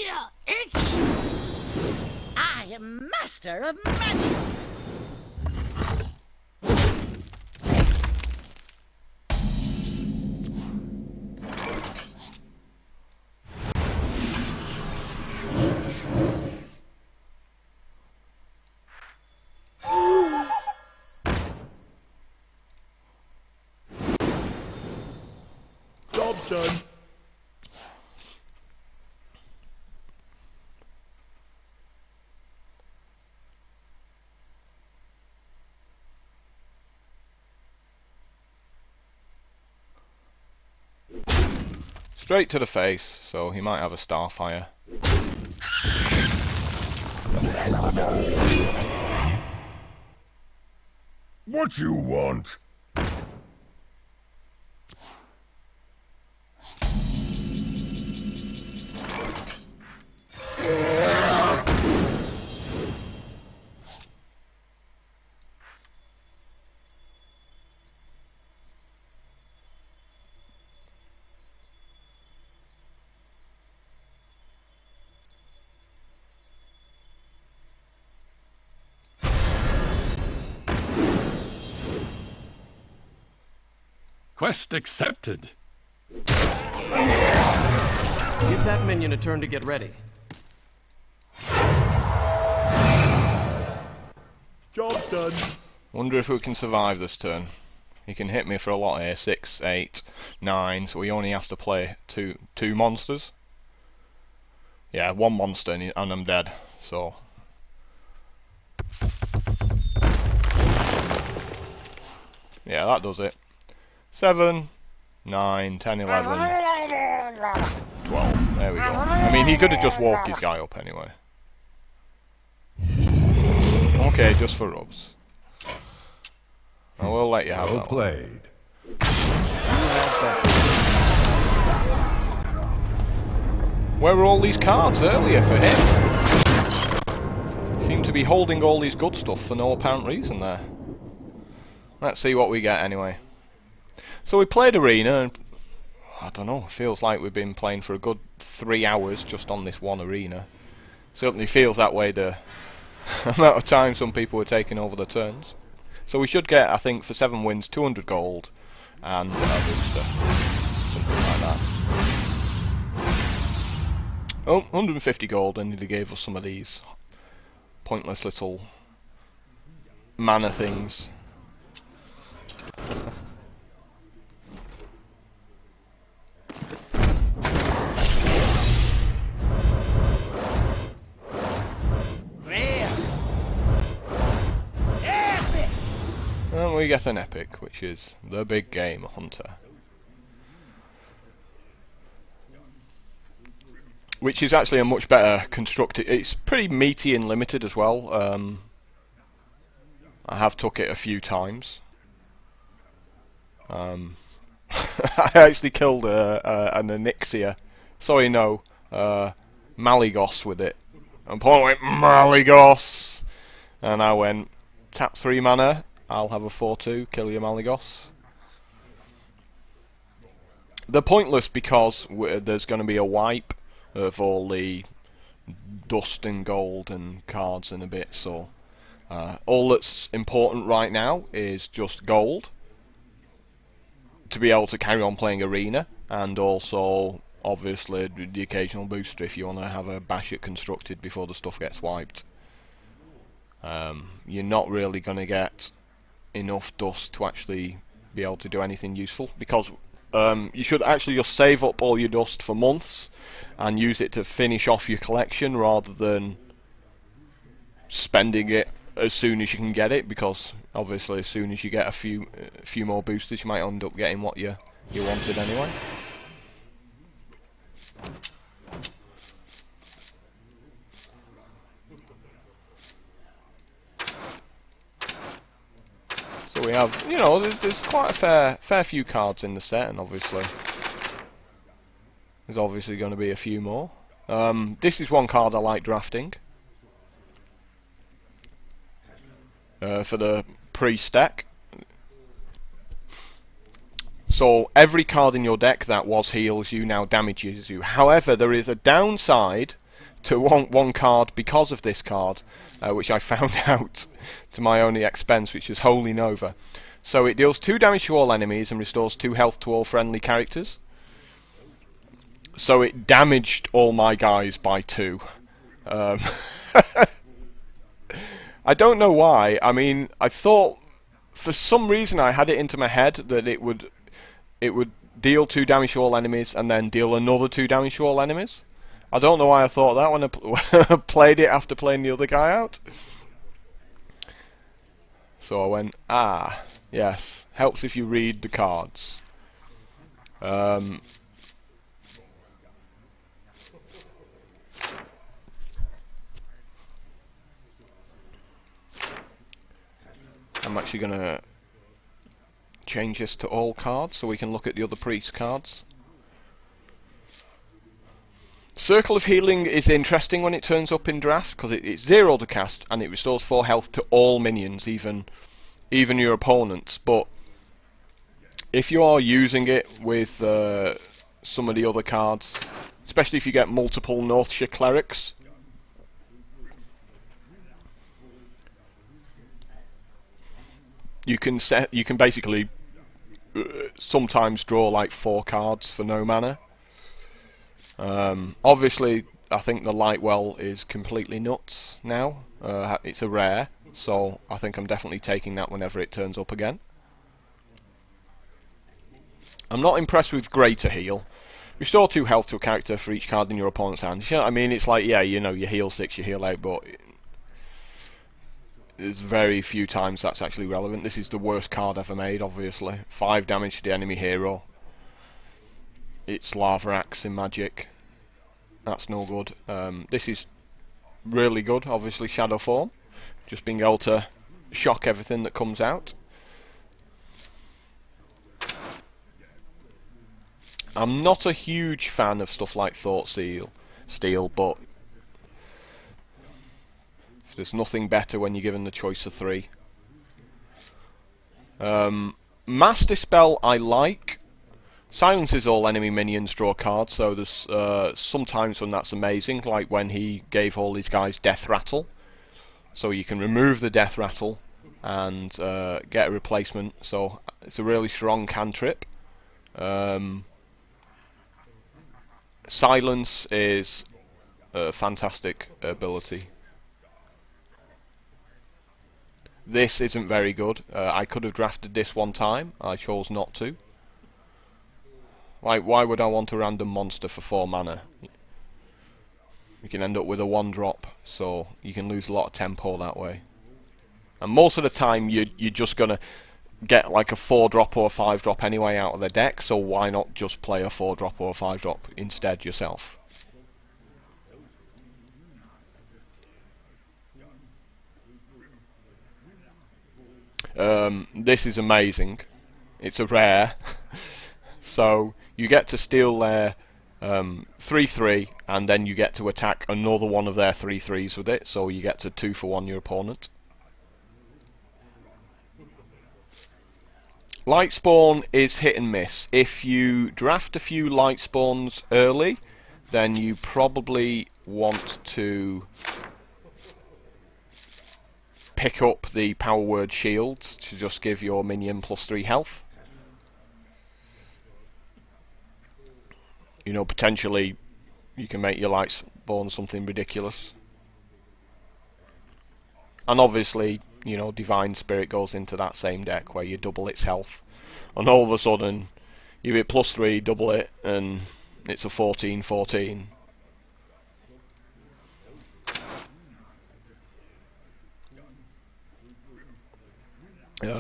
I am master of magics. Job done. Straight to the face, so he might have a Starfire. What you want? Quest accepted. Give that minion a turn to get ready. Job done. Wonder if we can survive this turn. He can hit me for a lot here. 6, 8, 9, so he only has to play two monsters. Yeah, 1 monster and I'm dead, so... Yeah, that does it. 7, 9, 10, 11, 12. There we go. I mean, he could have just walked his guy up anyway. Okay, just for rubs. I will let you have Well that one. played. Where were all these cards earlier for him? Seemed to be holding all these good stuff for no apparent reason there. Let's see what we get anyway. So we played Arena, and I don't know, it feels like we've been playing for a good 3 hours just on this one arena. Certainly feels that way the amount of time some people were taking over the turns. So we should get, I think, for 7 wins, 200 gold and a booster. Something like that. Oh, 150 gold, and they gave us some of these pointless little mana things. And we get an epic, which is the big game hunter. Which is actually a much better constructed. It's pretty meaty and limited as well. I have took it a few times. I actually killed an Onyxia. Sorry, no, Malygos with it. And Paul went Malygos, and I went tap 3 mana. I'll have a 4/2. Kill your Malygos. They're pointless because there's going to be a wipe of all the dust and gold and cards in a bit, so all that's important right now is just gold to be able to carry on playing Arena, and also obviously the occasional booster if you want to have a bash it constructed before the stuff gets wiped. You're not really going to get enough dust to actually be able to do anything useful, because you should actually just save up all your dust for months and use it to finish off your collection rather than spending it as soon as you can get it, because obviously as soon as you get a few more boosters you might end up getting what you wanted anyway. So we have, you know, there's quite a fair few cards in the set, and obviously there's obviously going to be a few more. This is one card I like drafting for the pre-stack. So every card in your deck that was heals you now damages you. However, there is a downside to one card because of this card, which I found out to my only expense, which is Holy Nova. So it deals 2 damage to all enemies and restores 2 health to all friendly characters. So it damaged all my guys by 2. I don't know why. I mean, I thought for some reason I had it into my head that it would deal 2 damage to all enemies and then deal another 2 damage to all enemies. I don't know why I thought that when I played it after playing the other guy out. So I went, yes, helps if you read the cards. I'm actually going to change this to all cards so we can look at the other priest cards. Circle of Healing is interesting when it turns up in draft, because it's 0 to cast and it restores 4 health to all minions, even your opponents. But if you are using it with some of the other cards, especially if you get multiple Northshire clerics, you can basically sometimes draw like 4 cards for no mana. Obviously, I think the Lightwell is completely nuts now. It's a rare, so I think I'm definitely taking that whenever it turns up again. I'm not impressed with Greater Heal. Restore 2 health to a character for each card in your opponent's hand. You know what I mean? It's like, yeah, you know, you heal 6, you heal 8, but there's very few times that's actually relevant. This is the worst card ever made, obviously. 5 damage to the enemy hero. It's Lava Axe in Magic. That's no good. This is really good, obviously Shadow Form. Just being able to shock everything that comes out. I'm not a huge fan of stuff like Thought Steel, but there's nothing better when you're given the choice of 3. Mass Dispel I like. Silences all enemy minions draw cards, so there's sometimes when that's amazing, like when he gave all these guys Death Rattle. So you can remove the Death Rattle and get a replacement, so it's a really strong cantrip. Silence is a fantastic ability. This isn't very good. I could have drafted this one time, I chose not to. Like, why would I want a random monster for 4 mana? You can end up with a 1-drop, so you can lose a lot of tempo that way. And most of the time, you're just gonna get like a 4-drop or a 5-drop anyway out of the deck, so why not just play a 4-drop or a 5-drop instead yourself? This is amazing. It's a rare. So you get to steal their 3/3, and then you get to attack another one of their 3/3s with it, so you get to 2 for 1 your opponent. Lightspawn is hit and miss. If you draft a few Lightspawns early, then you probably want to pick up the Power Word Shields to just give your minion +3 health. You know, potentially you can make your Lightspawn something ridiculous. And obviously, you know, Divine Spirit goes into that same deck where you double its health. And all of a sudden, you hit +3, double it, and it's a 14/14.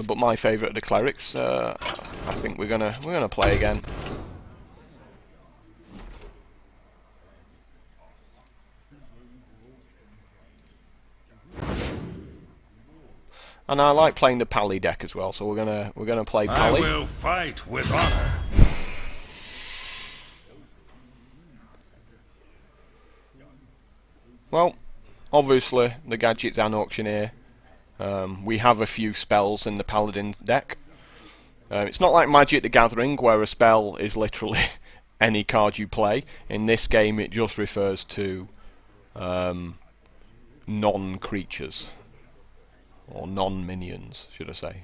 But my favourite are the clerics. I think we're gonna play again. And I like playing the Pally deck as well, so we're gonna play Pally. I will fight with honor. Well, obviously the Gadgets and Auctioneer. We have a few spells in the Paladin deck. It's not like Magic the Gathering, where a spell is literally any card you play. In this game, it just refers to non-creatures. Or non-minions, should I say.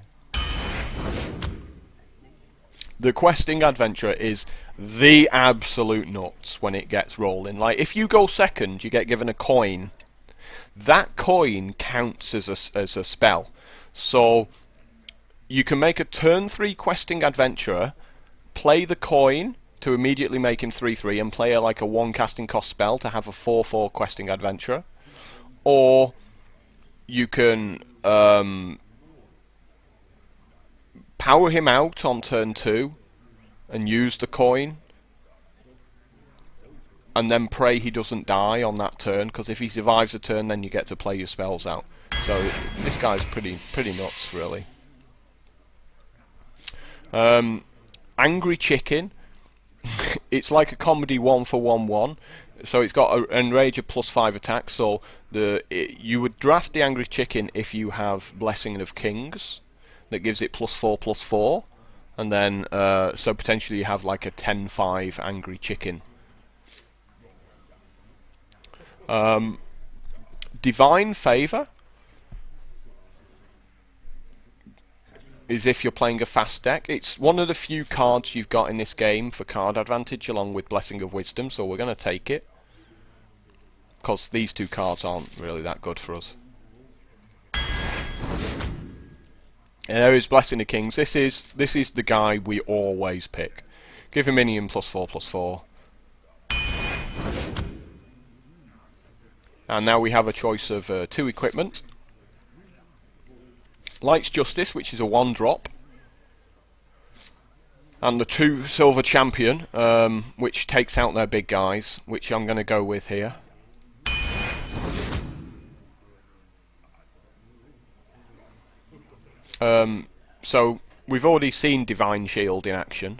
The questing adventure is the absolute nuts when it gets rolling. Like, if you go second, you get given a coin. That coin counts as a spell. So, you can make a turn 3 questing adventurer, play the coin to immediately make him 3/3, and play like a 1 casting cost spell to have a 4/4 questing adventurer. Or, you can power him out on turn 2 and use the coin, and then pray he doesn't die on that turn, because if he survives a turn, then you get to play your spells out. So this guy's pretty nuts, really. Angry Chicken. It's like a comedy 1 for 1/1. So it's got an enrage of +5 attack. So you would draft the Angry Chicken if you have Blessing of Kings, that gives it +4/+4, and then so potentially you have like a 10/5 Angry Chicken. Divine Favor is if you're playing a fast deck. It's one of the few cards you've got in this game for card advantage, along with Blessing of Wisdom, so we're going to take it, because these 2 cards aren't really that good for us. And there is Blessing of Kings. This is the guy we always pick. Give a minion +4/+4. And now we have a choice of 2 equipment. Light's Justice, which is a 1-drop, and the 2 Silver Champion, which takes out their big guys, which I'm going to go with here. So we've already seen Divine Shield in action,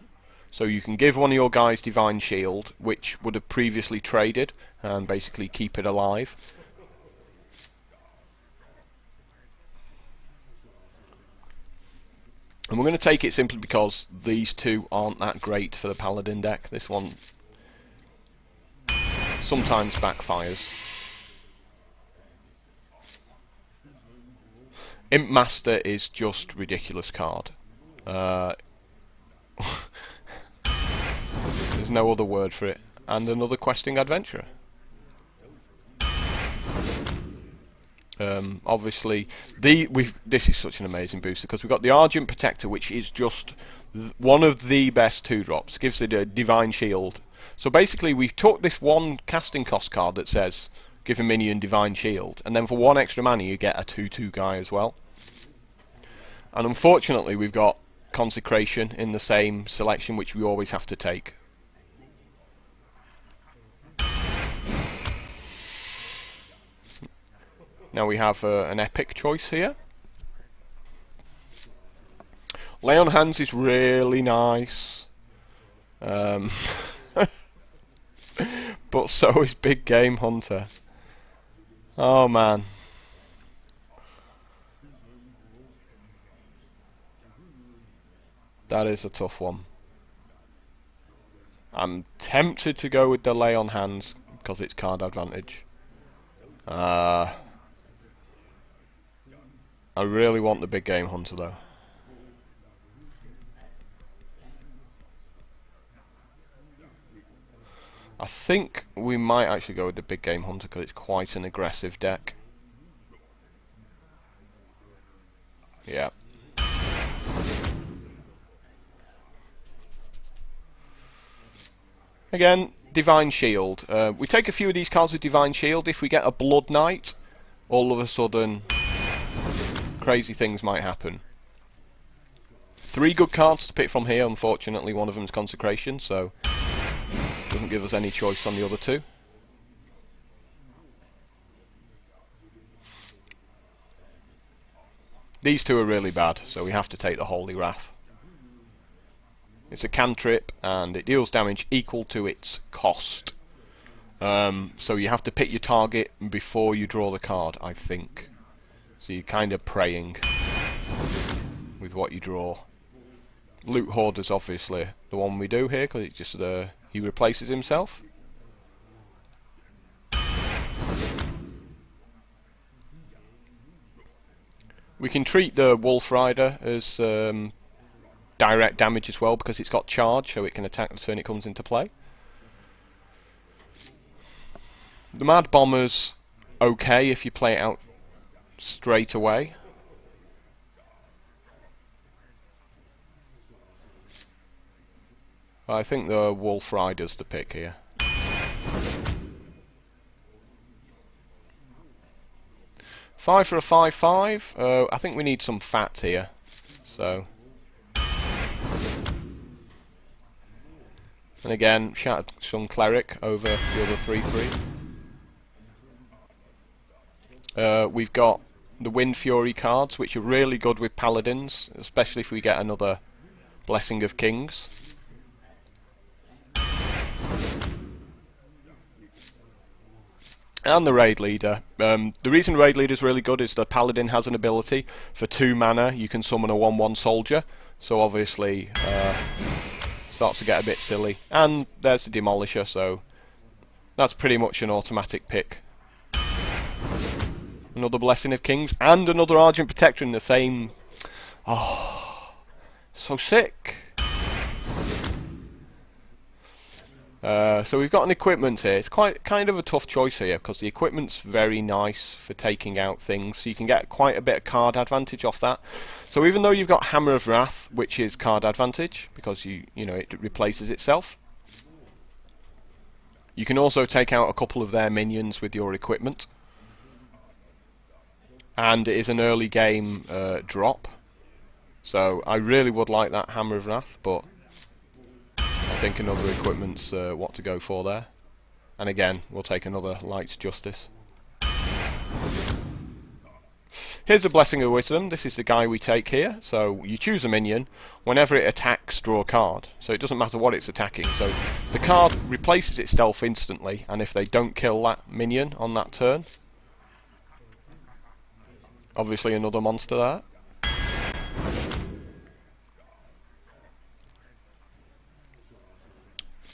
so you can give one of your guys Divine Shield, which would have previously traded, and basically keep it alive. And we're going to take it simply because these two aren't that great for the Paladin deck. This one sometimes backfires. Imp Master is just ridiculous card. There's no other word for it. And another questing adventurer. Obviously, this is such an amazing booster because we've got the Argent Protector, which is just one of the best 2-drops. Gives it a Divine Shield. So basically, we took this one casting cost card that says give a minion Divine Shield, and then for 1 extra mana you get a 2/2 guy as well. And unfortunately, we've got Consecration in the same selection, which we always have to take. Now we have an epic choice here. Lay on Hands is really nice. But so is Big Game Hunter. Oh man. That is a tough one. I'm tempted to go with the Lay on Hands because it's card advantage. I really want the Big Game Hunter though. I think we might actually go with the Big Game Hunter because it's quite an aggressive deck. Yeah. Again, Divine Shield. We take a few of these cards with Divine Shield. If we get a Blood Knight, all of a sudden crazy things might happen. 3 good cards to pick from here. Unfortunately, one of them is Consecration, so doesn't give us any choice on the other 2. These 2 are really bad, so we have to take the Holy Wrath. It's a cantrip, and it deals damage equal to its cost. So you have to pick your target before you draw the card, I think. So you're kind of praying with what you draw. Loot Hoarder's obviously the one we do here, because it just he replaces himself. We can treat the Wolf Rider as direct damage as well, because it's got charge, so it can attack the turn it comes into play. The Mad Bomber's okay if you play it out straight away. I think the Wolf Rider's the pick here. Five for a 5/5. I think we need some fat here. So. And again, Shattered Sun Cleric over the other 3/3. We've got the Wind Fury cards, which are really good with Paladins, especially if we get another Blessing of Kings. And the Raid Leader. The reason Raid Leader is really good is the Paladin has an ability for 2 mana you can summon a 1/1 soldier, so obviously starts to get a bit silly. And there's the Demolisher, so that's pretty much an automatic pick. Another Blessing of Kings and another Argent Protector in the same. Oh, so sick. So we've got an equipment here. It's kind of a tough choice here because the equipment's very nice for taking out things, so you can get quite a bit of card advantage off that. So even though you've got Hammer of Wrath, which is card advantage because you know it replaces itself, you can also take out a couple of their minions with your equipment, and it is an early game drop. So I really would like that Hammer of Wrath, but I think another equipment's what to go for there. And again, we'll take another Light's Justice. Here's a Blessing of Wisdom. This is the guy we take here. So you choose a minion. Whenever it attacks, draw a card. So it doesn't matter what it's attacking. So the card replaces itself instantly, and if they don't kill that minion on that turn, obviously another monster there.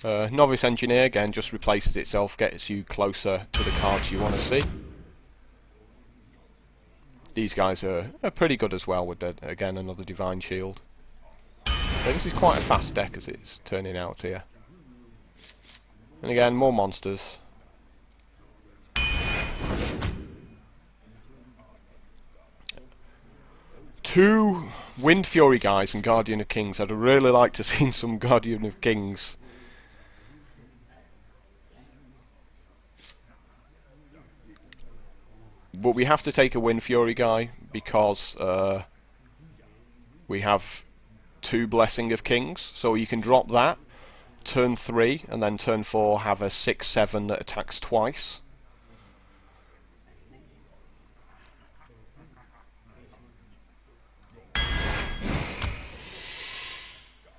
Novice Engineer, again, just replaces itself, gets you closer to the cards you want to see. These guys are pretty good as well with, again, another Divine Shield. So this is quite a fast deck as it's turning out here. And again, more monsters. Two Wind Fury guys and Guardian of Kings. I'd really like to see some Guardian of Kings. But we have to take a Wind Fury guy because we have two Blessing of Kings. So you can drop that, turn 3, and then turn 4 have a 6/7 that attacks twice.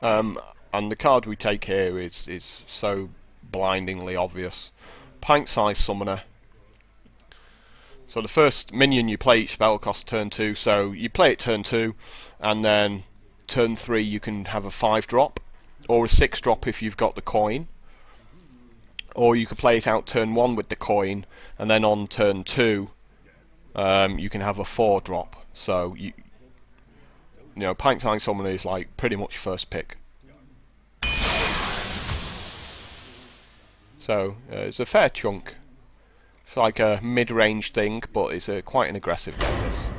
And the card we take here is so blindingly obvious. Pint-sized Summoner. So the first minion you play each spell costs turn 2, so you play it turn 2, and then turn 3 you can have a 5-drop, or a 6-drop if you've got the coin. Or you could play it out turn 1 with the coin, and then on turn 2 you can have a 4-drop. So you know, Pint-sized Summoner is like pretty much first pick. So it's a fair chunk. It's like a mid-range thing, but it's quite an aggressive deck, this.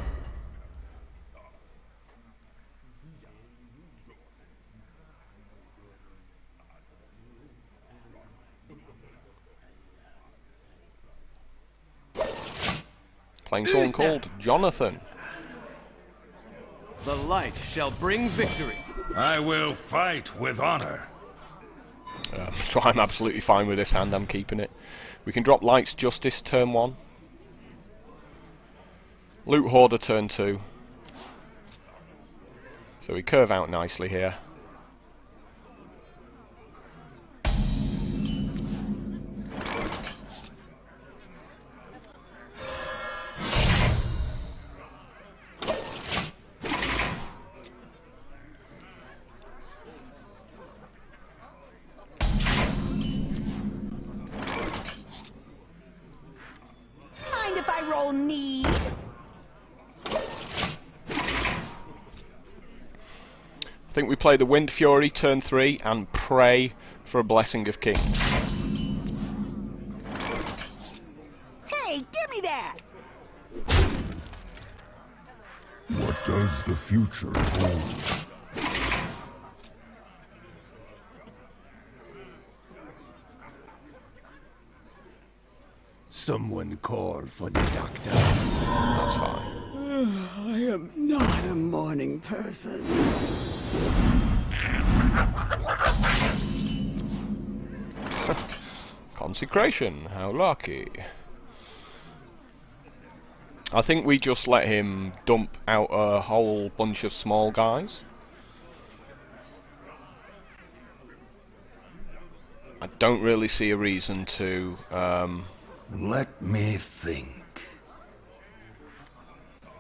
Playing someone called Jonathan. The light shall bring victory. I will fight with honor. So I'm absolutely fine with this hand, I'm keeping it. We can drop Light's Justice turn 1. Loot Hoarder turn 2. So we curve out nicely here. If I roll need. I think we play the Wind Fury turn 3 and pray for a Blessing of Kings. Hey, give me that! What does the future hold? Someone call for the doctor. That's fine. I am not a morning person. Consecration, how lucky. I think we just let him dump out a whole bunch of small guys. I don't really see a reason to Let me think.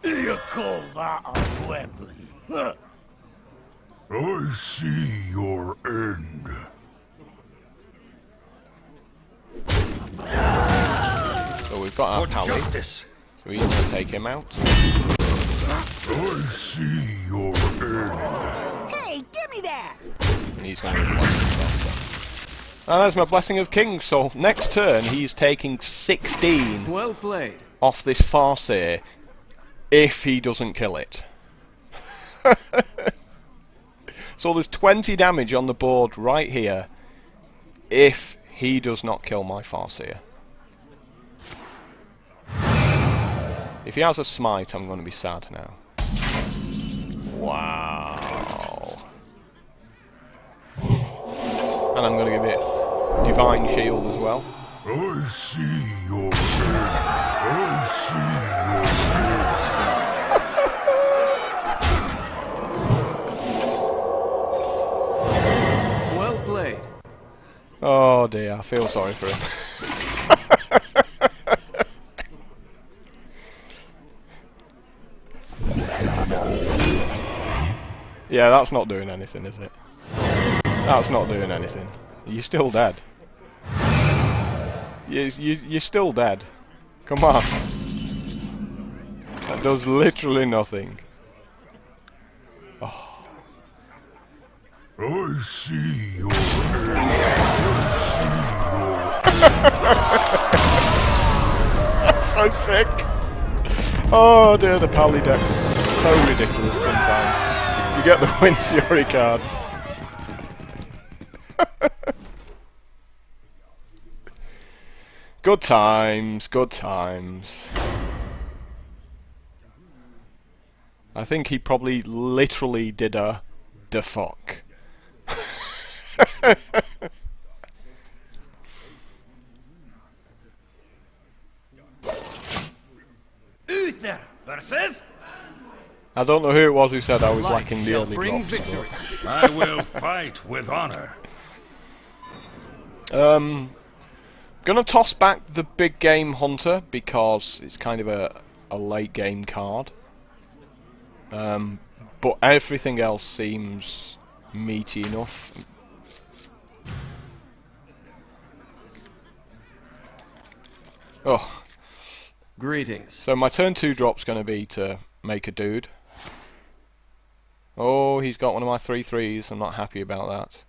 You call that a weapon? Huh. I see your end. So we've got our For pally. justice. So he's going to take him out. I see your end. Hey, give me that! And he's going to replace himself. And there's my Blessing of Kings. So next turn he's taking 16 Well played. off this Farseer if he doesn't kill it. So there's 20 damage on the board right here if he does not kill my Farseer. If he has a smite, I'm going to be sad now. Wow. And I'm going to give it Divine Shield as well. I see your end. I see your end. Well played. Oh dear, I feel sorry for him. Yeah, that's not doing anything, is it? That's not doing anything. You're still dead. You're still dead. Come on. That does literally nothing. Oh. I see your name. That's so sick. Oh dear, the pally deck's so ridiculous sometimes. You get the Wind Fury cards. Good times, good times. I think he probably literally did a the fuck. Uther versus I don't know who it was who said I was Life lacking the shall early bring drops. victory. I will fight with honor. Gonna toss back the big game hunter because it's kind of a late game card. But everything else seems meaty enough. Oh, Greetings. so my turn 2 drop's gonna be to make a dude. Oh, he's got one of my 3/3s. I'm not happy about that.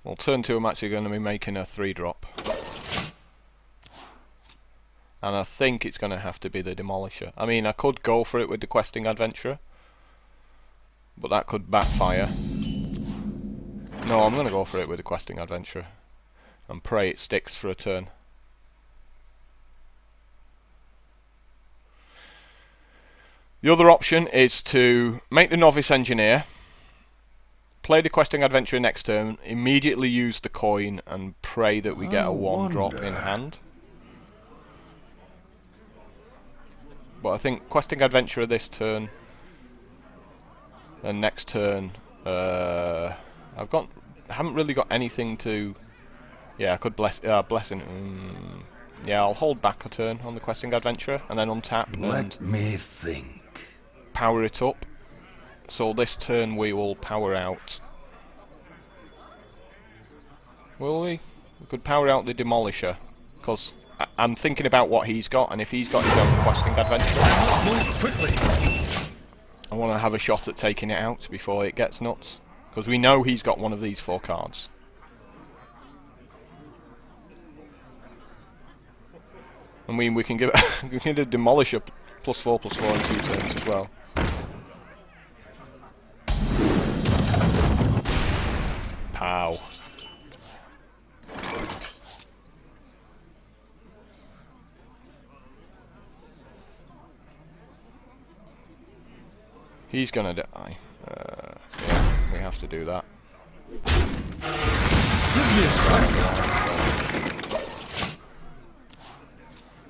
Well, turn 2 I'm actually going to be making a 3-drop. And I think it's going to have to be the Demolisher. I mean, I could go for it with the Questing Adventurer, but that could backfire. No, I'm going to go for it with the Questing Adventurer and pray it sticks for a turn. The other option is to make the Novice Engineer, play the Questing Adventurer next turn, immediately use the coin and pray that we get a 1-drop in hand. But I think Questing Adventurer this turn, and next turn, haven't really got anything to. Yeah, I could blessing. Yeah, I'll hold back a turn on the Questing Adventurer and then untap Let and me think. power it up. So this turn we will power out. Will we? We could power out the Demolisher, because I'm thinking about what he's got, and if he's got his own Questing Adventurer, Move quickly. I want to have a shot at taking it out before it gets nuts, because we know he's got one of these 4 cards. I mean, we can give we can do Demolisher +4/+4 in 2 turns as well. Pow. He's gonna die. Yeah, we have to do that.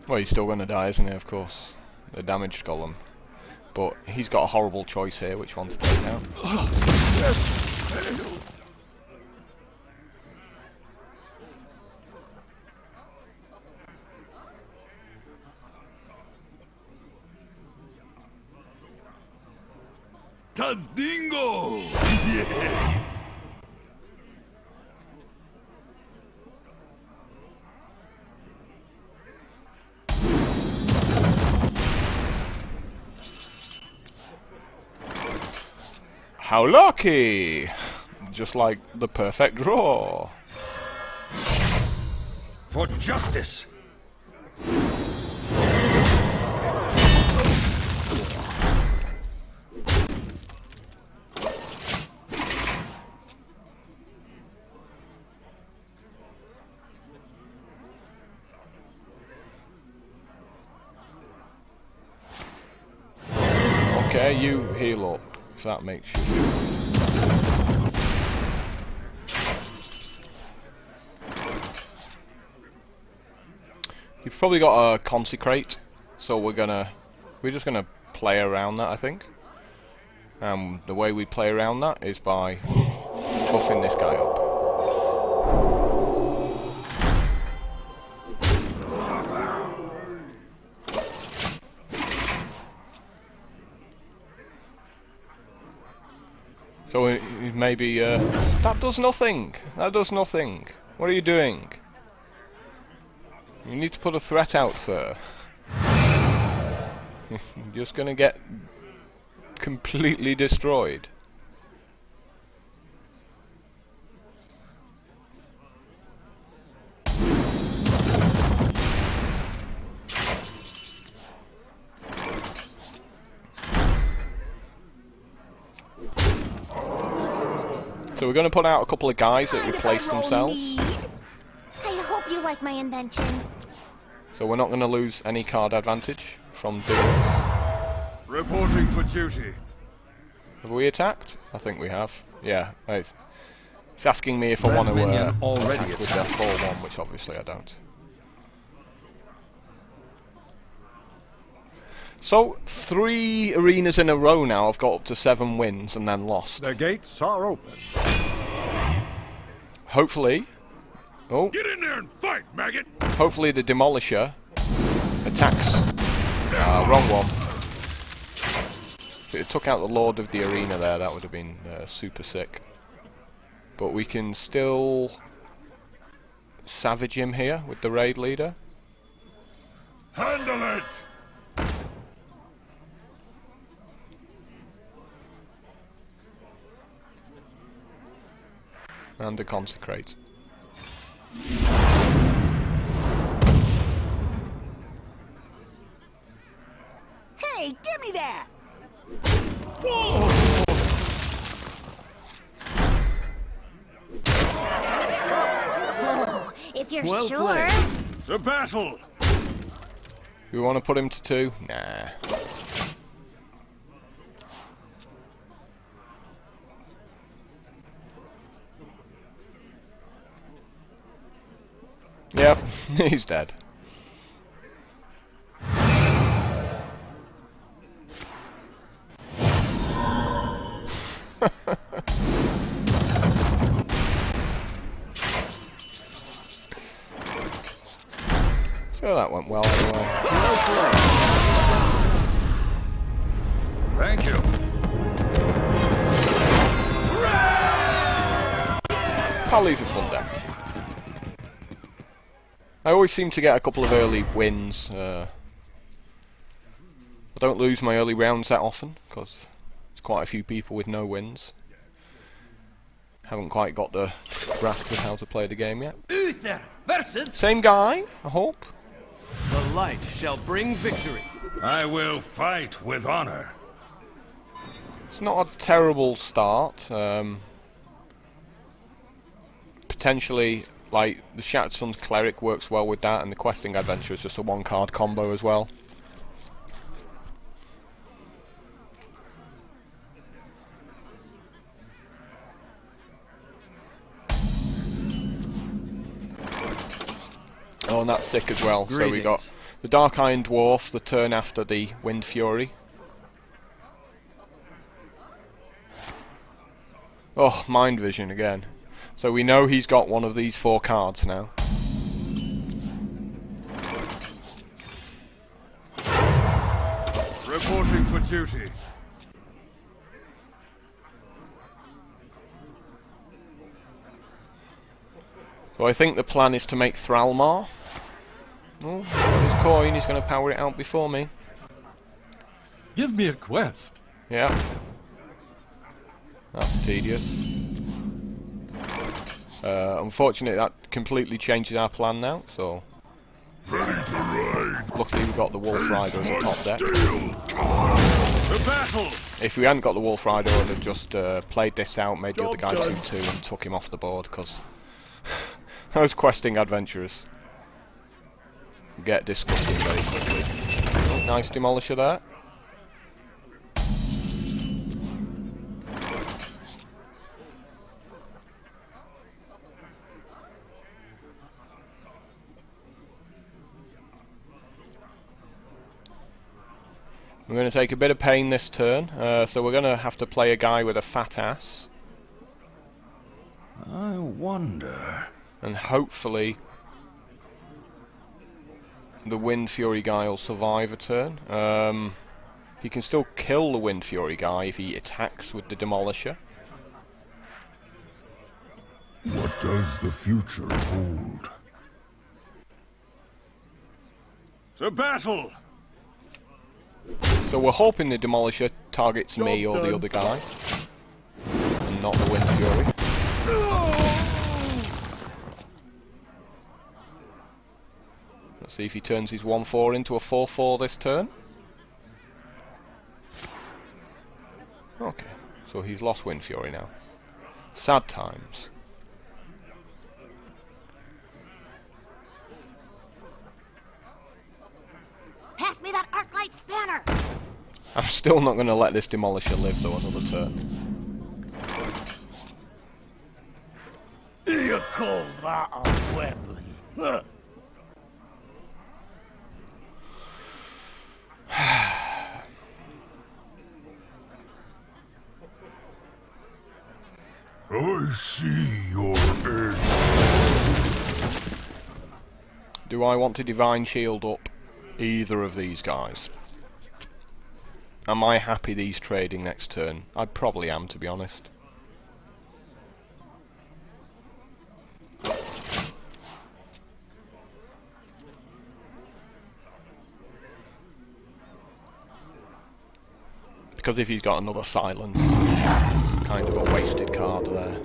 Well, he's still gonna die, isn't he? Of course. The damaged golem. But he's got a horrible choice here, which one to take out. Tazdingo! Yes! How lucky! Just like the perfect draw. For justice. Okay, you heal up, if that makes you feel. You've probably got a Consecrate, so we're just gonna play around that, I think. The way we play around that is by buffing this guy up. So maybe that does nothing. That does nothing. What are you doing? You need to put a threat out, sir. You're just gonna get completely destroyed. So we're going to put out a couple of guys that replace themselves. I hope you like my invention. So we're not going to lose any card advantage from doing this. Reporting for duty. Have we attacked? I think we have. Yeah, it's asking me if I want to attack with their 4-1, which obviously I don't. So, 3 arenas in a row now. I've got up to 7 wins and then lost. The gates are open. Hopefully... Oh. Get in there and fight, maggot! Hopefully the Demolisher attacks. Wrong one. If it took out the Lord of the Arena there, that would have been super sick. But we can still savage him here with the raid leader. Handle it! And a consecrate. Hey, give me that! Oh, if you're Well sure. played. To battle! We want to put him to 2? Nah. Yep, he's dead. So that went well anyway. Thank you. Pali's a fun deck. I always seem to get a couple of early wins. I don't lose my early rounds that often, because there's quite a few people with no wins. Haven't quite got the grasp of how to play the game yet. Uther versus Same guy, I hope. the light shall bring victory. I will fight with honor. It's not a terrible start. Potentially, like, the Shattered Sun's Cleric works well with that, and the Questing Adventure is just a 1-card combo as well. Oh, and that's sick as well. Greetings. So we got the Dark Iron Dwarf the turn after the Wind Fury. Oh, Mind Vision again. So we know he's got one of these 4 cards now. Reporting for duty. So I think the plan is to make Thralmar. Oh, he's got his coin, he's going to power it out before me. Give me a quest. Yeah. That's tedious. Unfortunately, that completely changes our plan now, so... Luckily we got the Wolf Rider as a top deck. To battle! If we hadn't got the Wolf Rider, I would have just played this out, made the other guy 2-2 and took him off the board, because those questing adventurers get disgusting very quickly. Oh, nice Demolisher there. We're going to take a bit of pain this turn, so we're going to have to play a guy with a fat ass. I wonder... And hopefully the Wind Fury guy will survive a turn. He can still kill the Wind Fury guy if he attacks with the Demolisher. does the future hold? To battle! So we're hoping the Demolisher targets me or the other guy, and not the Wind Fury. Let's see if he turns his 1-4 into a 4-4 this turn. Okay, so he's lost Wind Fury now. Sad times. Pass me that arc light spanner! I'm still not going to let this Demolisher live though another turn. You call that a weapon? Huh. I see your end. Do I want to Divine Shield up either of these guys? Am I happy these trading next turn? I probably am, to be honest. Because if he's got another Silence, kind of a wasted card there.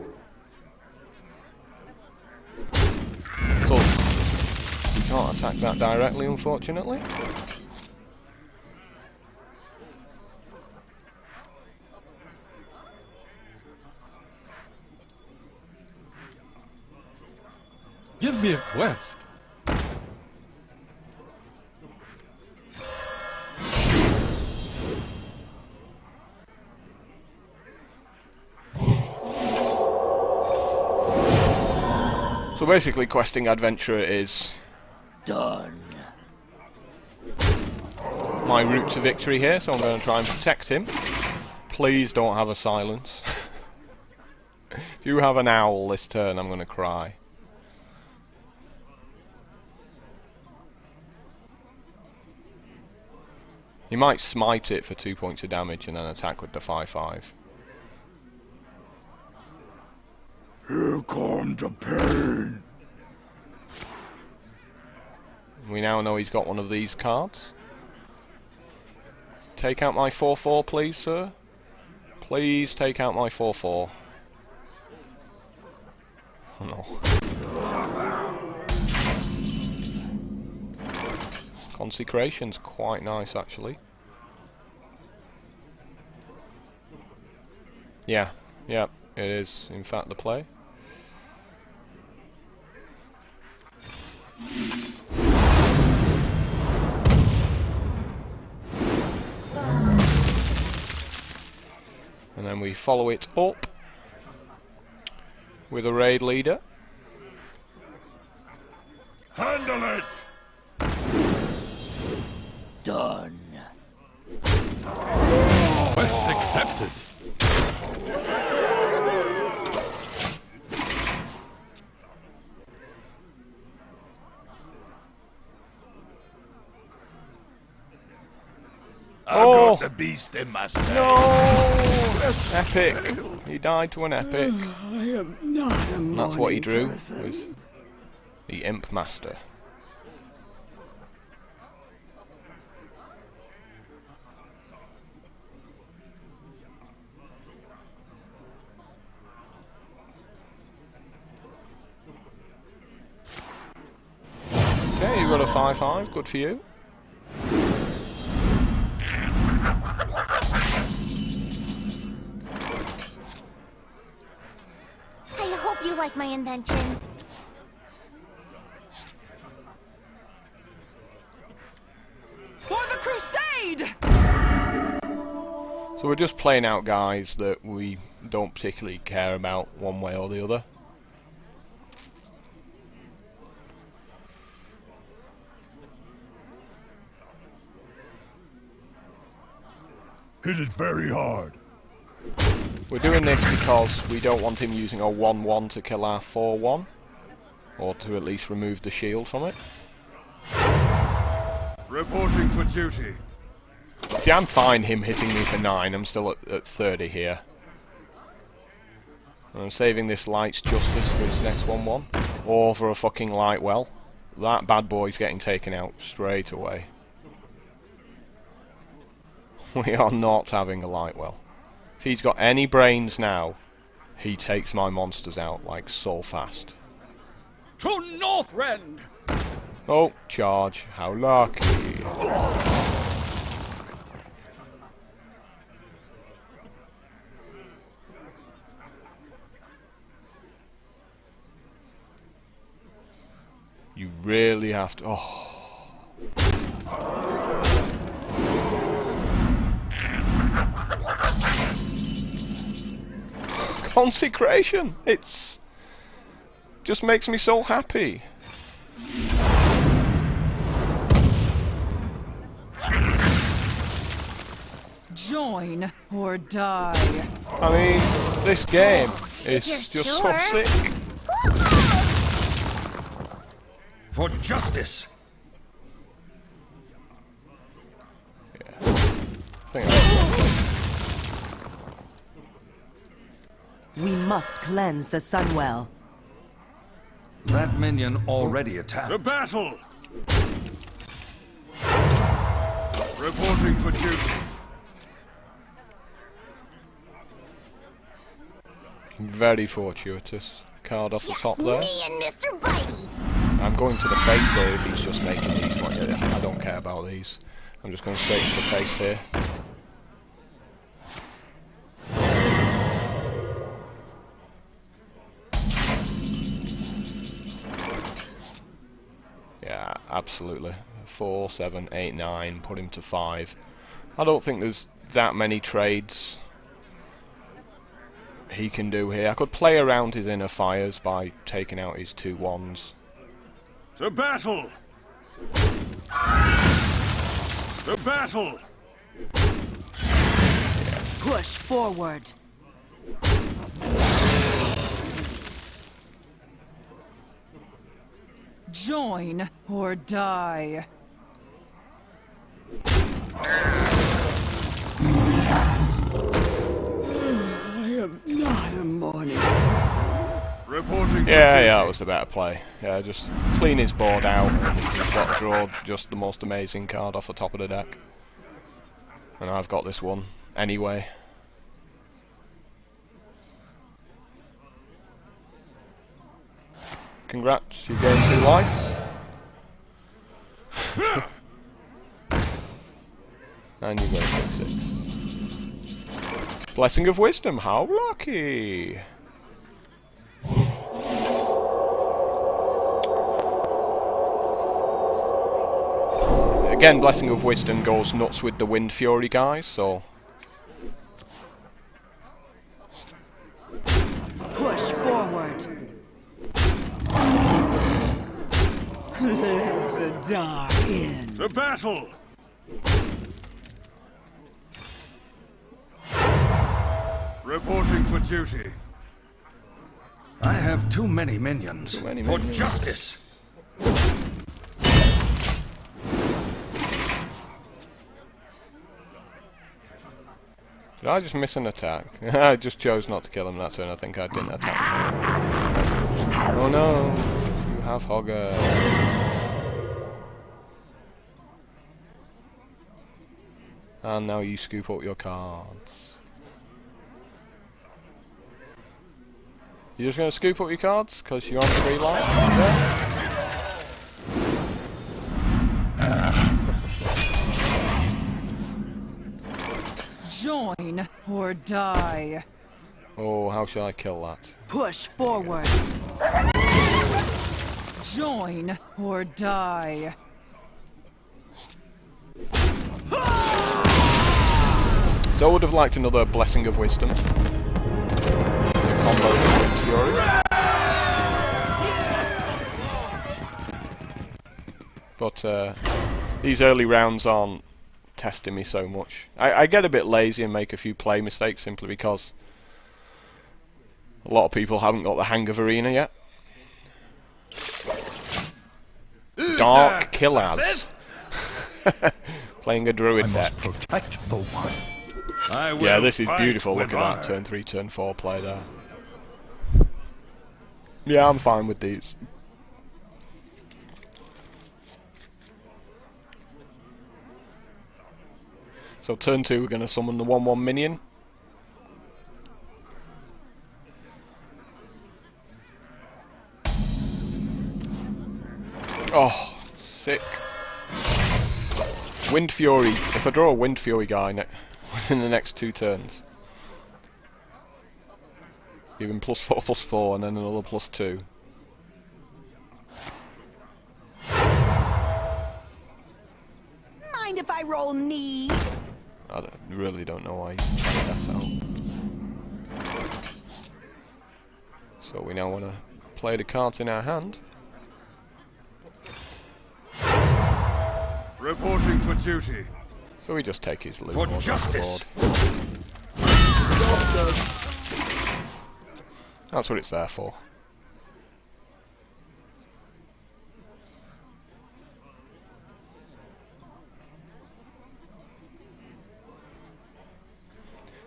So, you can't attack that directly, unfortunately. Give me a quest. So basically, questing Adventurer is Done. my route to victory here, so I'm going to try and protect him. Please don't have a Silence. If you have an Owl this turn, I'm going to cry. He might smite it for 2 points of damage and then attack with the 5/5. Here come the pain. We now know he's got one of these cards. Take out my 4/4, please, sir. Please take out my 4/4. Oh no. Consecration's quite nice, actually. Yeah, it is, in fact, the play. And then we follow it up with a raid leader. Handle it! Done. Quest accepted. I got the beast in my sight. No! Epic! He died to an epic. I am not a morning That's what he drew, person. was the Imp Master. Okay, you got a 5/5, good for you. I hope you like my invention. For the crusade! So we're just playing out guys that we don't particularly care about one way or the other. Hit it very hard. We're doing this because we don't want him using a 1/1 to kill our 4/1, or to at least remove the shield from it. Reporting for duty. See, I'm fine him hitting me for 9, I'm still at 30 here. I'm saving this Light's Justice for his next 1-1. Or for a fucking Light Well. That bad boy's getting taken out straight away. We are not having a Light Well. If he's got any brains now, he takes my monsters out like so fast. To Northrend! Oh, charge. How lucky. You really have to... Oh. Consecration! It's... just makes me so happy. Join or die. I mean, this game is you're just sure? so sick. For justice! Yeah. I think We must cleanse the Sunwell. That minion already attacked. To battle! Reporting for duty. very fortuitous. Card off the top there. Me and Mr. Bitey. I'm going to the face here if he's just making these. I don't care about these. I'm just going straight to the face here. Yeah, absolutely. 4, 7, 8, 9, put him to 5. I don't think there's that many trades he can do here. I could play around his inner fires by taking out his 2 wands. To battle! To battle! Push forward. Join or die. I am not a morning. Reporting. Yeah, that was a better play. Yeah, just clean his board out and he's got to draw just the most amazing card off the top of the deck. And I've got this one anyway. Congrats, you gained 2 life. And you got a 6/6. Blessing of Wisdom, how lucky! Again, Blessing of Wisdom goes nuts with the Wind Fury guys, so... Push forward. Let the dark in. To battle! Reporting for duty. I have too many minions. Too many for minions. justice! Did I just miss an attack? I just chose not to kill him that turn. I think I didn't attack. Oh no! You have Hogger. And now you scoop up your cards. You're just going to scoop up your cards? Because you're on 3 life? Yeah. Join or die. Oh, how shall I kill that? Push forward. Join or die. So I would have liked another Blessing of Wisdom. Combo with Wind Fury. But these early rounds aren't testing me so much. I get a bit lazy and make a few play mistakes simply because a lot of people haven't got the hang of Arena yet. Dark Killers. Playing a druid deck. Protect the one. Yeah, this is beautiful. Look at that turn 3, turn 4 play there. Yeah, I'm fine with these. So turn 2 we're going to summon the 1/1 minion. Oh, sick. Wind Fury. If I draw a Wind Fury guy within the next 2 turns, give him +4/+4 and then another +2. Mind if I roll need? I really don't know why he's played that out. So we now want to play the cards in our hand. Reporting for duty. So we just take his loot For board off the justice. board. That's what it's there for.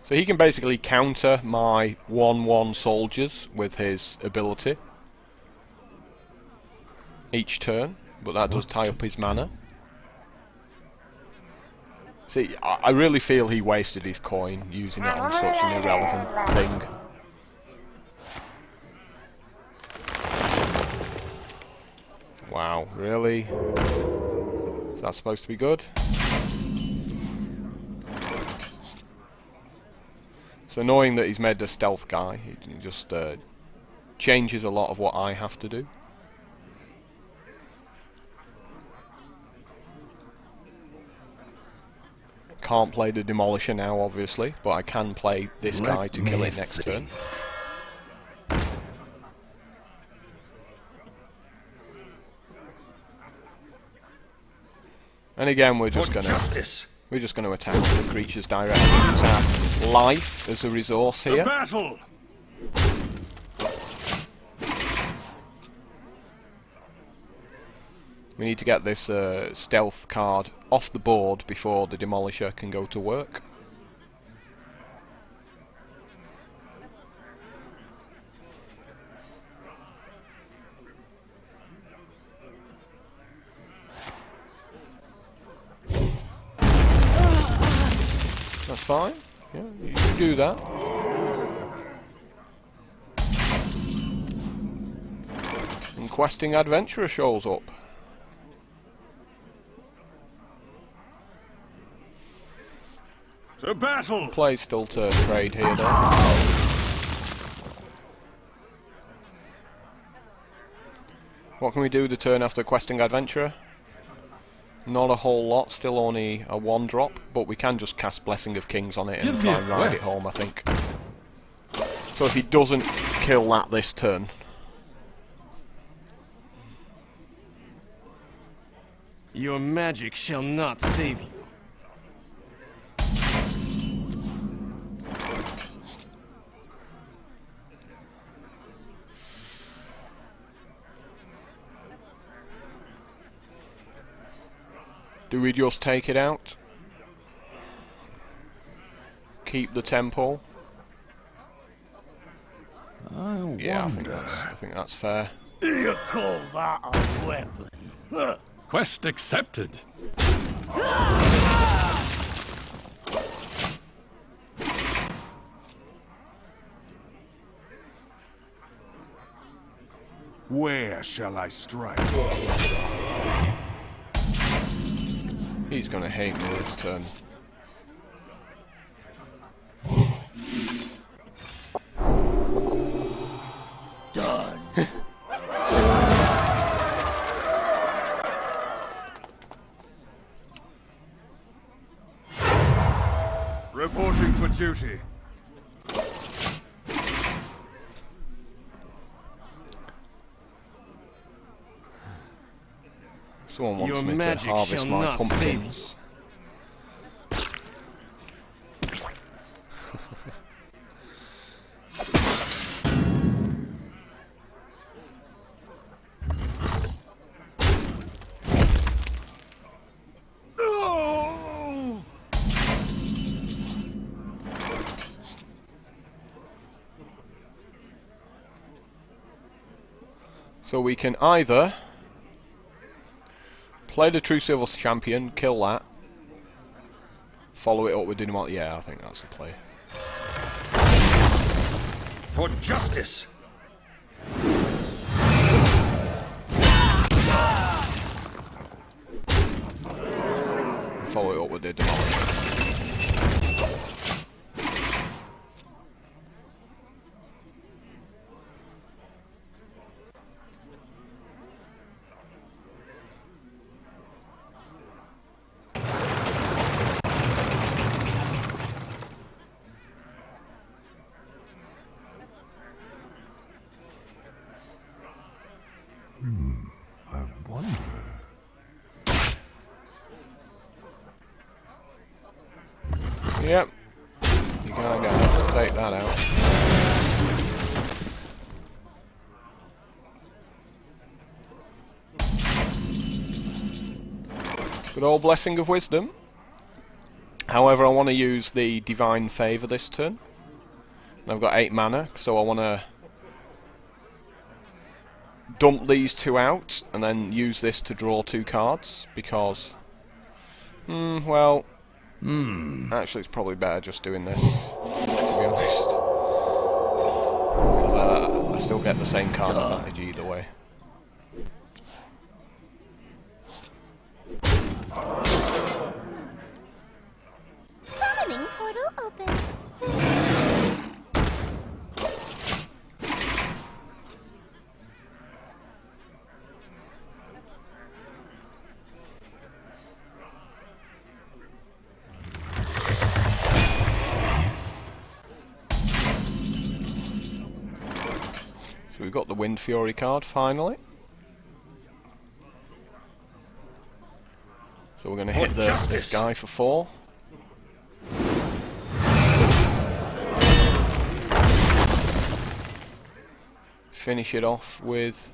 So he can basically counter my 1/1 soldiers with his ability each turn, but that does tie up his mana. See, I really feel he wasted his coin using it on such an irrelevant thing. Wow, really? Is that supposed to be good? It's annoying that he's made a stealth guy. He just changes a lot of what I have to do. Can't play the Demolisher now, obviously, but I can play this guy to kill it next turn. And again, we're just gonna attack the creatures directly. Use our life as a resource here. Battle! We need to get this stealth card off the board before the Demolisher can go to work. That's fine. Yeah, you can do that. And Questing Adventurer shows up. To battle! Play still to trade here though. What can we do the turn after Questing Adventurer? Not a whole lot, still only a 1-drop, but we can just cast Blessing of Kings on it and try and ride it home, I think. So if he doesn't kill that this turn... Your magic shall not save you. Do we just take it out? Keep the tempo? Yeah, I think that's fair. You call that a weapon? Quest accepted. Where shall I strike? He's gonna hate me this turn. Done. Reporting for duty. Someone wants me to harvest my pumpkins. So we can either play the True Silver Champion, kill that, follow it up with Dynamite. Yeah, I think that's the play. For justice! Follow it up with the Demolish. I wonder. Yep. You're gonna have to take that out. Good old Blessing of Wisdom. However, I want to use the Divine Favour this turn. And I've got 8 mana, so I want to dump these 2 out and then use this to draw 2 cards because, well, actually it's probably better just doing this, to be honest, because I still get the same card advantage either way. Summoning portal open. So we've got the Wind Fury card finally. So we're going to hit this guy for 4. Finish it off with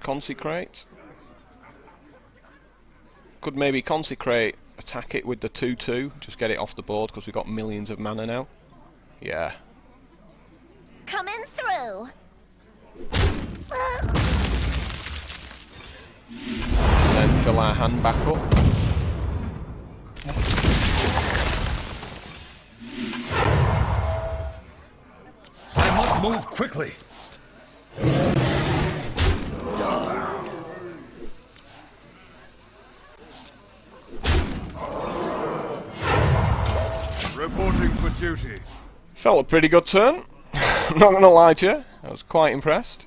Consecrate. Could maybe Consecrate, attack it with the 2/2, just get it off the board because we've got millions of mana now. Yeah. Coming through. Then fill our hand back up. I must move quickly. Reporting for duty. Felt a pretty good turn. Not gonna lie to you, I was quite impressed.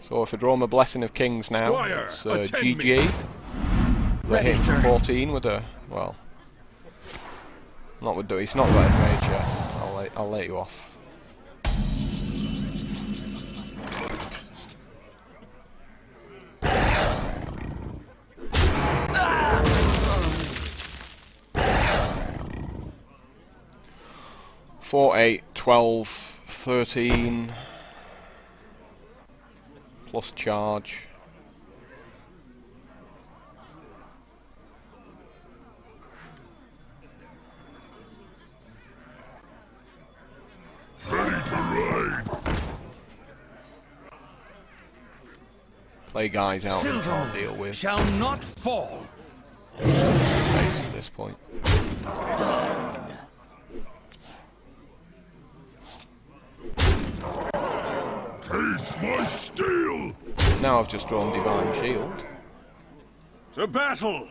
So if I draw my Blessing of Kings now, Squire, it's attend GG. I hit for 14 with a, well, not with he's not got enrage yet. I'll let you off. Four, 8, 12, 13 plus charge. Ready to ride. Play guys out that you can't deal with. Shall not fall. Face at this point. Taste my steel. Now I've just drawn Divine Shield. To battle!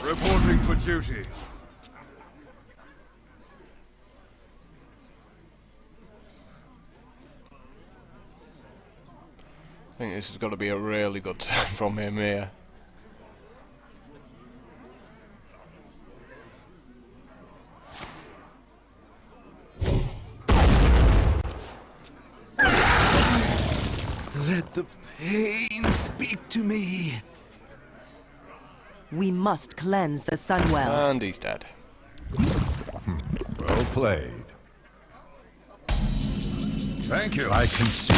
Reporting for duty. I think this has got to be a really good turn from him here. Let the pain speak to me. We must cleanse the Sunwell. And he's dead. Well played. Thank you. I can see.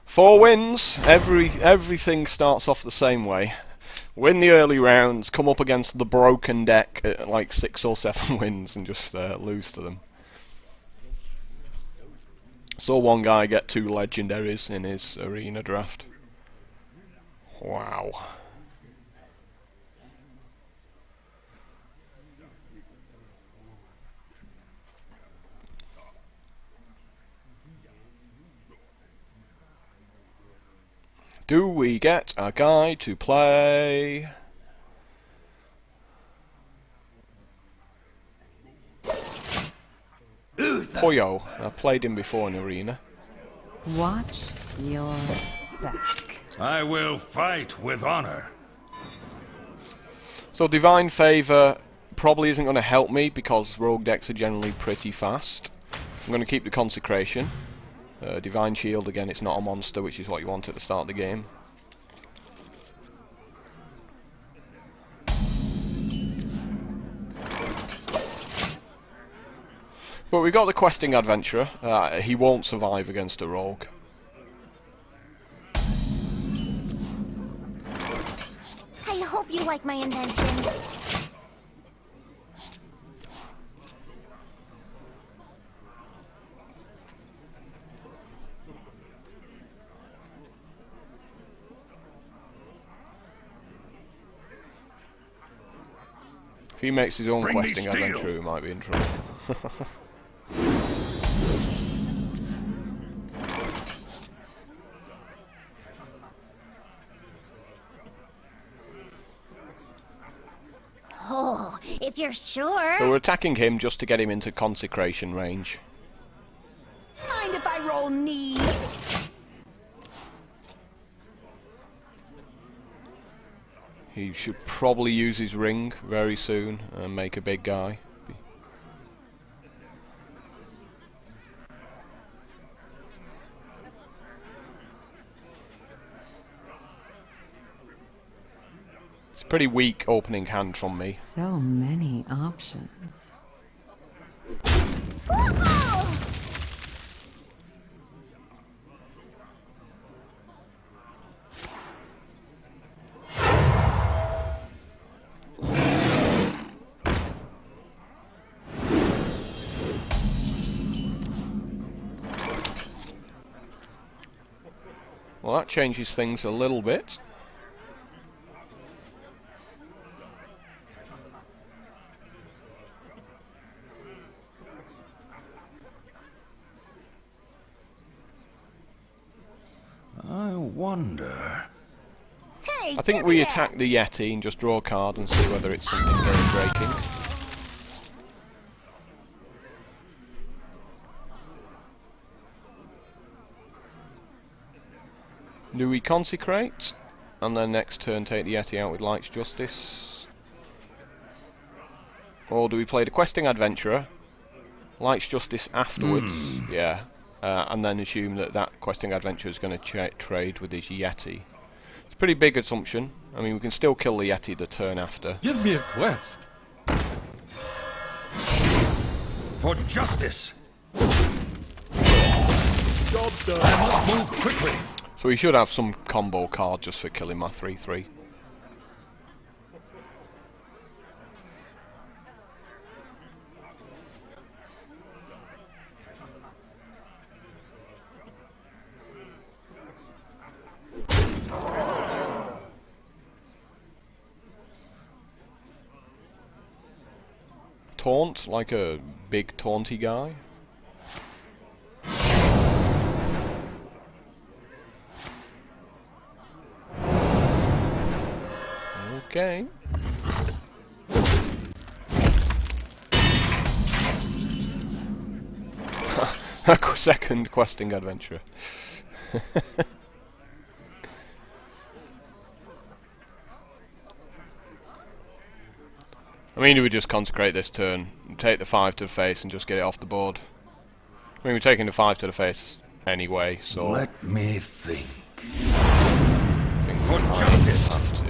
4 wins. Everything starts off the same way. Win the early rounds, come up against the broken deck at like 6 or 7 wins and just lose to them. Saw one guy get 2 legendaries in his arena draft. Wow. Do we get a guy to play? Poyo. I've played him before in Arena. Watch your back. I will fight with honor. So Divine Favour probably isn't going to help me because rogue decks are generally pretty fast. I'm going to keep the Consecration. Divine Shield, again, it's not a monster, which is what you want at the start of the game. But we got the Questing Adventurer. He won't survive against a rogue. I hope you like my invention. If he makes his own Bring me Questing steel. Adventurer, we might be in trouble. Oh, if you're sure. So we're attacking him just to get him into Consecration range. Mind if I roll need? He should probably use his ring very soon and make a big guy. It's a pretty weak opening hand from me. So many options. Well, that changes things a little bit. I wonder. Hey, I think we attack the Yeti and just draw a card and see whether it's something game breaking. Do we Consecrate? And then next turn take the Yeti out with Light's Justice? Or do we play the Questing Adventurer, Light's Justice afterwards, yeah, and then assume that that Questing Adventurer is going to trade with his Yeti? It's a pretty big assumption. I mean, we can still kill the Yeti the turn after. Give me a quest. For justice. Job done. I must move quickly. So we should have some combo card just for killing my 3/3. Taunt, like a big taunty guy. Okay. A second Questing Adventurer. I mean, do we just consecrate this turn, take the 5 to the face, and just get it off the board? I mean, we're taking the 5 to the face anyway, so... Let me think. I think For I justice! have to.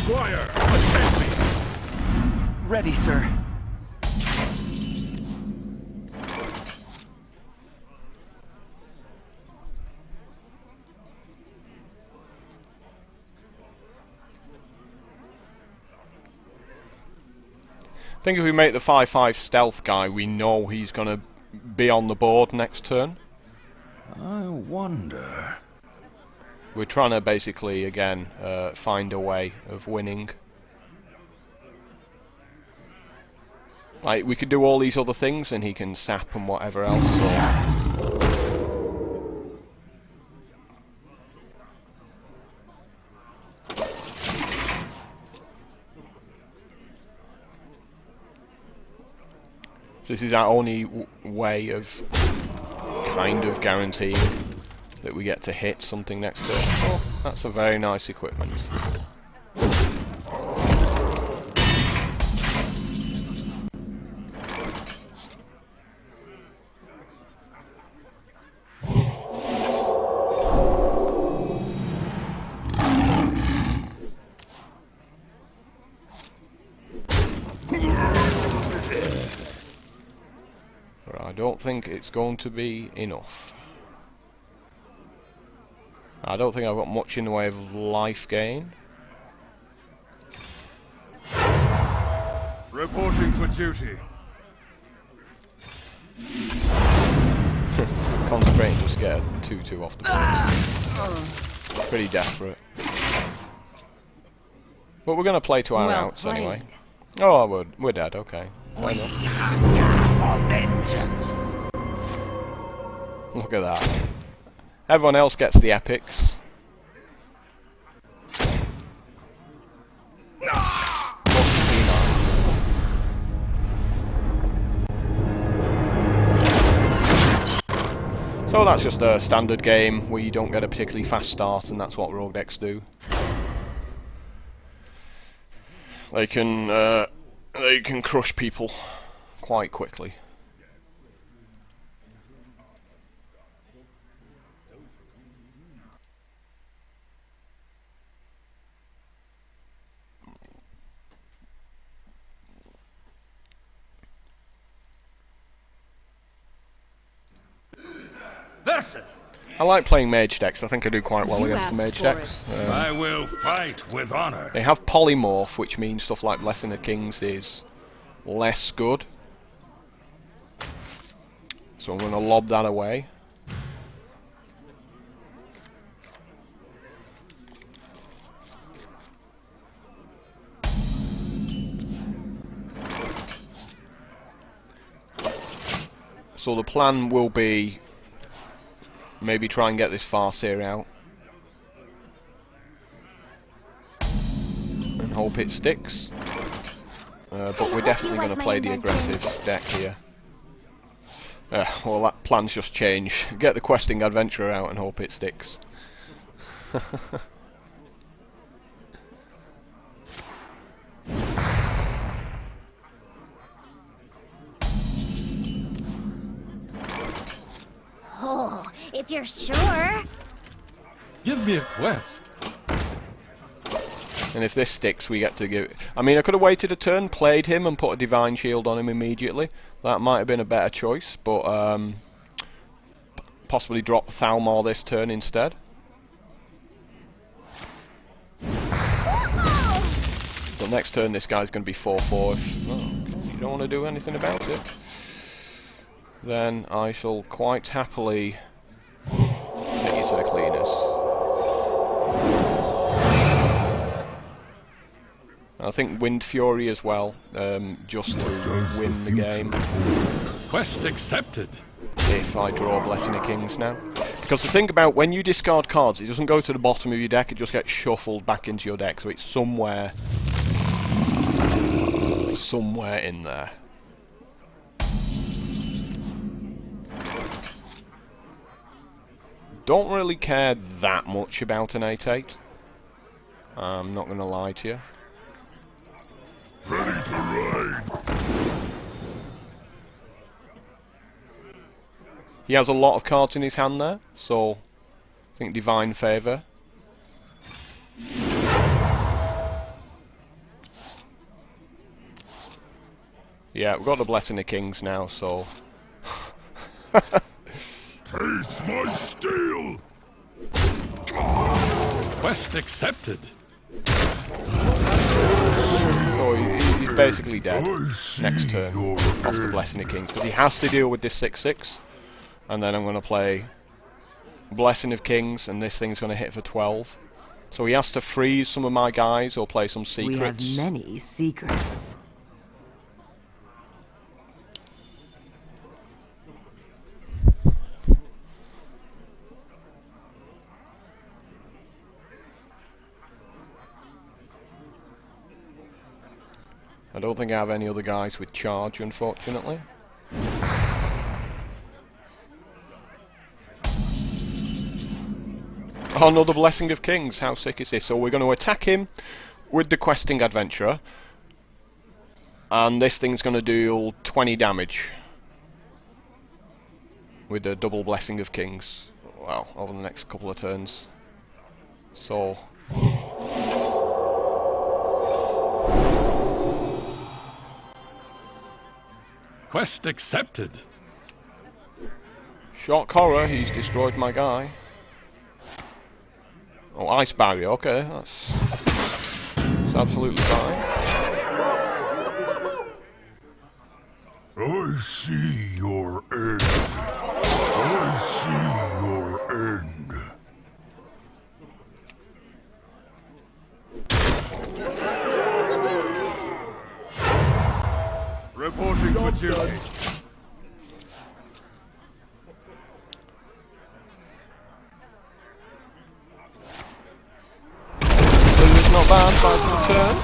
Squire, attend me! Ready, sir. I think if we make the 5/5 stealth guy, we know he's going to be on the board next turn. I wonder... We're trying to basically, again, find a way of winning. Like, we could do all these other things and he can sap and whatever else, So this is our only way of kind of guaranteeing that we get to hit something next turn. Oh, that's a very nice equipment. I don't think it's going to be enough. I don't think I've got much in the way of life gain. Reporting for duty. Concentrating, just get a 2/2 off the board. Pretty desperate. But we're going to play to our outs anyway. Oh, we're dead, okay. Fair enough. Look at that. Everyone else gets the epics. So that's just a standard game where you don't get a particularly fast start, and that's what rogue decks do. They can crush people quite quickly. Versus. I like playing mage decks. I think I do quite well against the mage decks. I will fight with honor. They have polymorph, which means stuff like Blessing of Kings is less good. So I'm going to lob that away. So the plan will be maybe try and get this Farseer out and hope it sticks. But we're definitely going to play the aggressive deck here. Well, that plan's just changed. Get the questing adventurer out and hope it sticks. Oh, if you're sure. Give me a quest. And if this sticks, we get to give... I mean, I could have waited a turn, played him, and put a Divine Shield on him immediately. That might have been a better choice, but possibly drop Thalmor this turn instead. But next turn, this guy's going to be 4/4. If okay, you don't want to do anything about it, then I shall quite happily take you to the cleaners. I think Wind Fury as well, just to win the game. Quest accepted. If I draw Blessing of Kings now. Because the thing about when you discard cards, it doesn't go to the bottom of your deck, it just gets shuffled back into your deck, so it's somewhere somewhere in there. Don't really care that much about an 8-8. I'm not going to lie to you. Ready to ride. He has a lot of cards in his hand there, so I think Divine Favour. Yeah, we've got the Blessing of Kings now, so... Taste my steel! Quest accepted. So he's basically dead next turn off the Blessing of Kings, because he has to deal with this 6/6, and then I'm going to play Blessing of Kings, and this thing's going to hit for 12. So he has to freeze some of my guys or play some secrets. We have many secrets. I don't think I have any other guys with charge, unfortunately. Oh, another Blessing of Kings. How sick is this? So we're going to attack him with the Questing Adventurer. And this thing's going to do 20 damage. With the double Blessing of Kings. Well, over the next couple of turns. So... Quest accepted. Shock horror, he's destroyed my guy. Oh, ice barrier, okay, that's absolutely fine. I see your end. I see your end. Reporting for duty. It's not bad, fighting turn.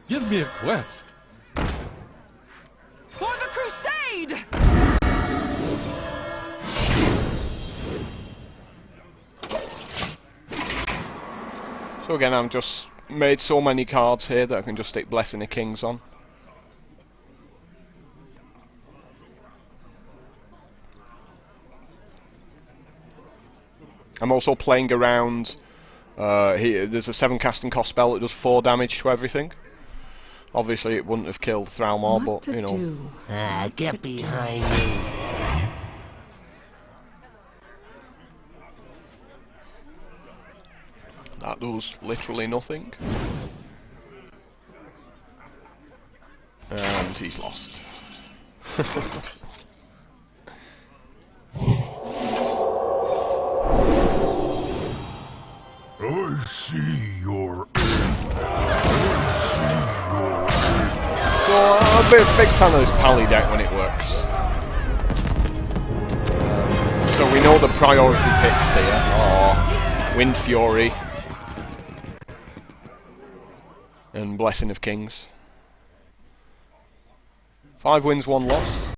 Give me a quest. For the crusade! So again, I've just made so many cards here that I can just stick Blessing of Kings on. I'm also playing around. There's a 7 casting cost spell that does 4 damage to everything. Obviously, it wouldn't have killed Thralmor, but you know. Get behind me. That does literally nothing. And he's lost. I see your end. I see your end. So I'm a big fan of this Pally deck when it works. So we know the priority picks here are Wind Fury and Blessing of Kings. 5 wins, 1 loss.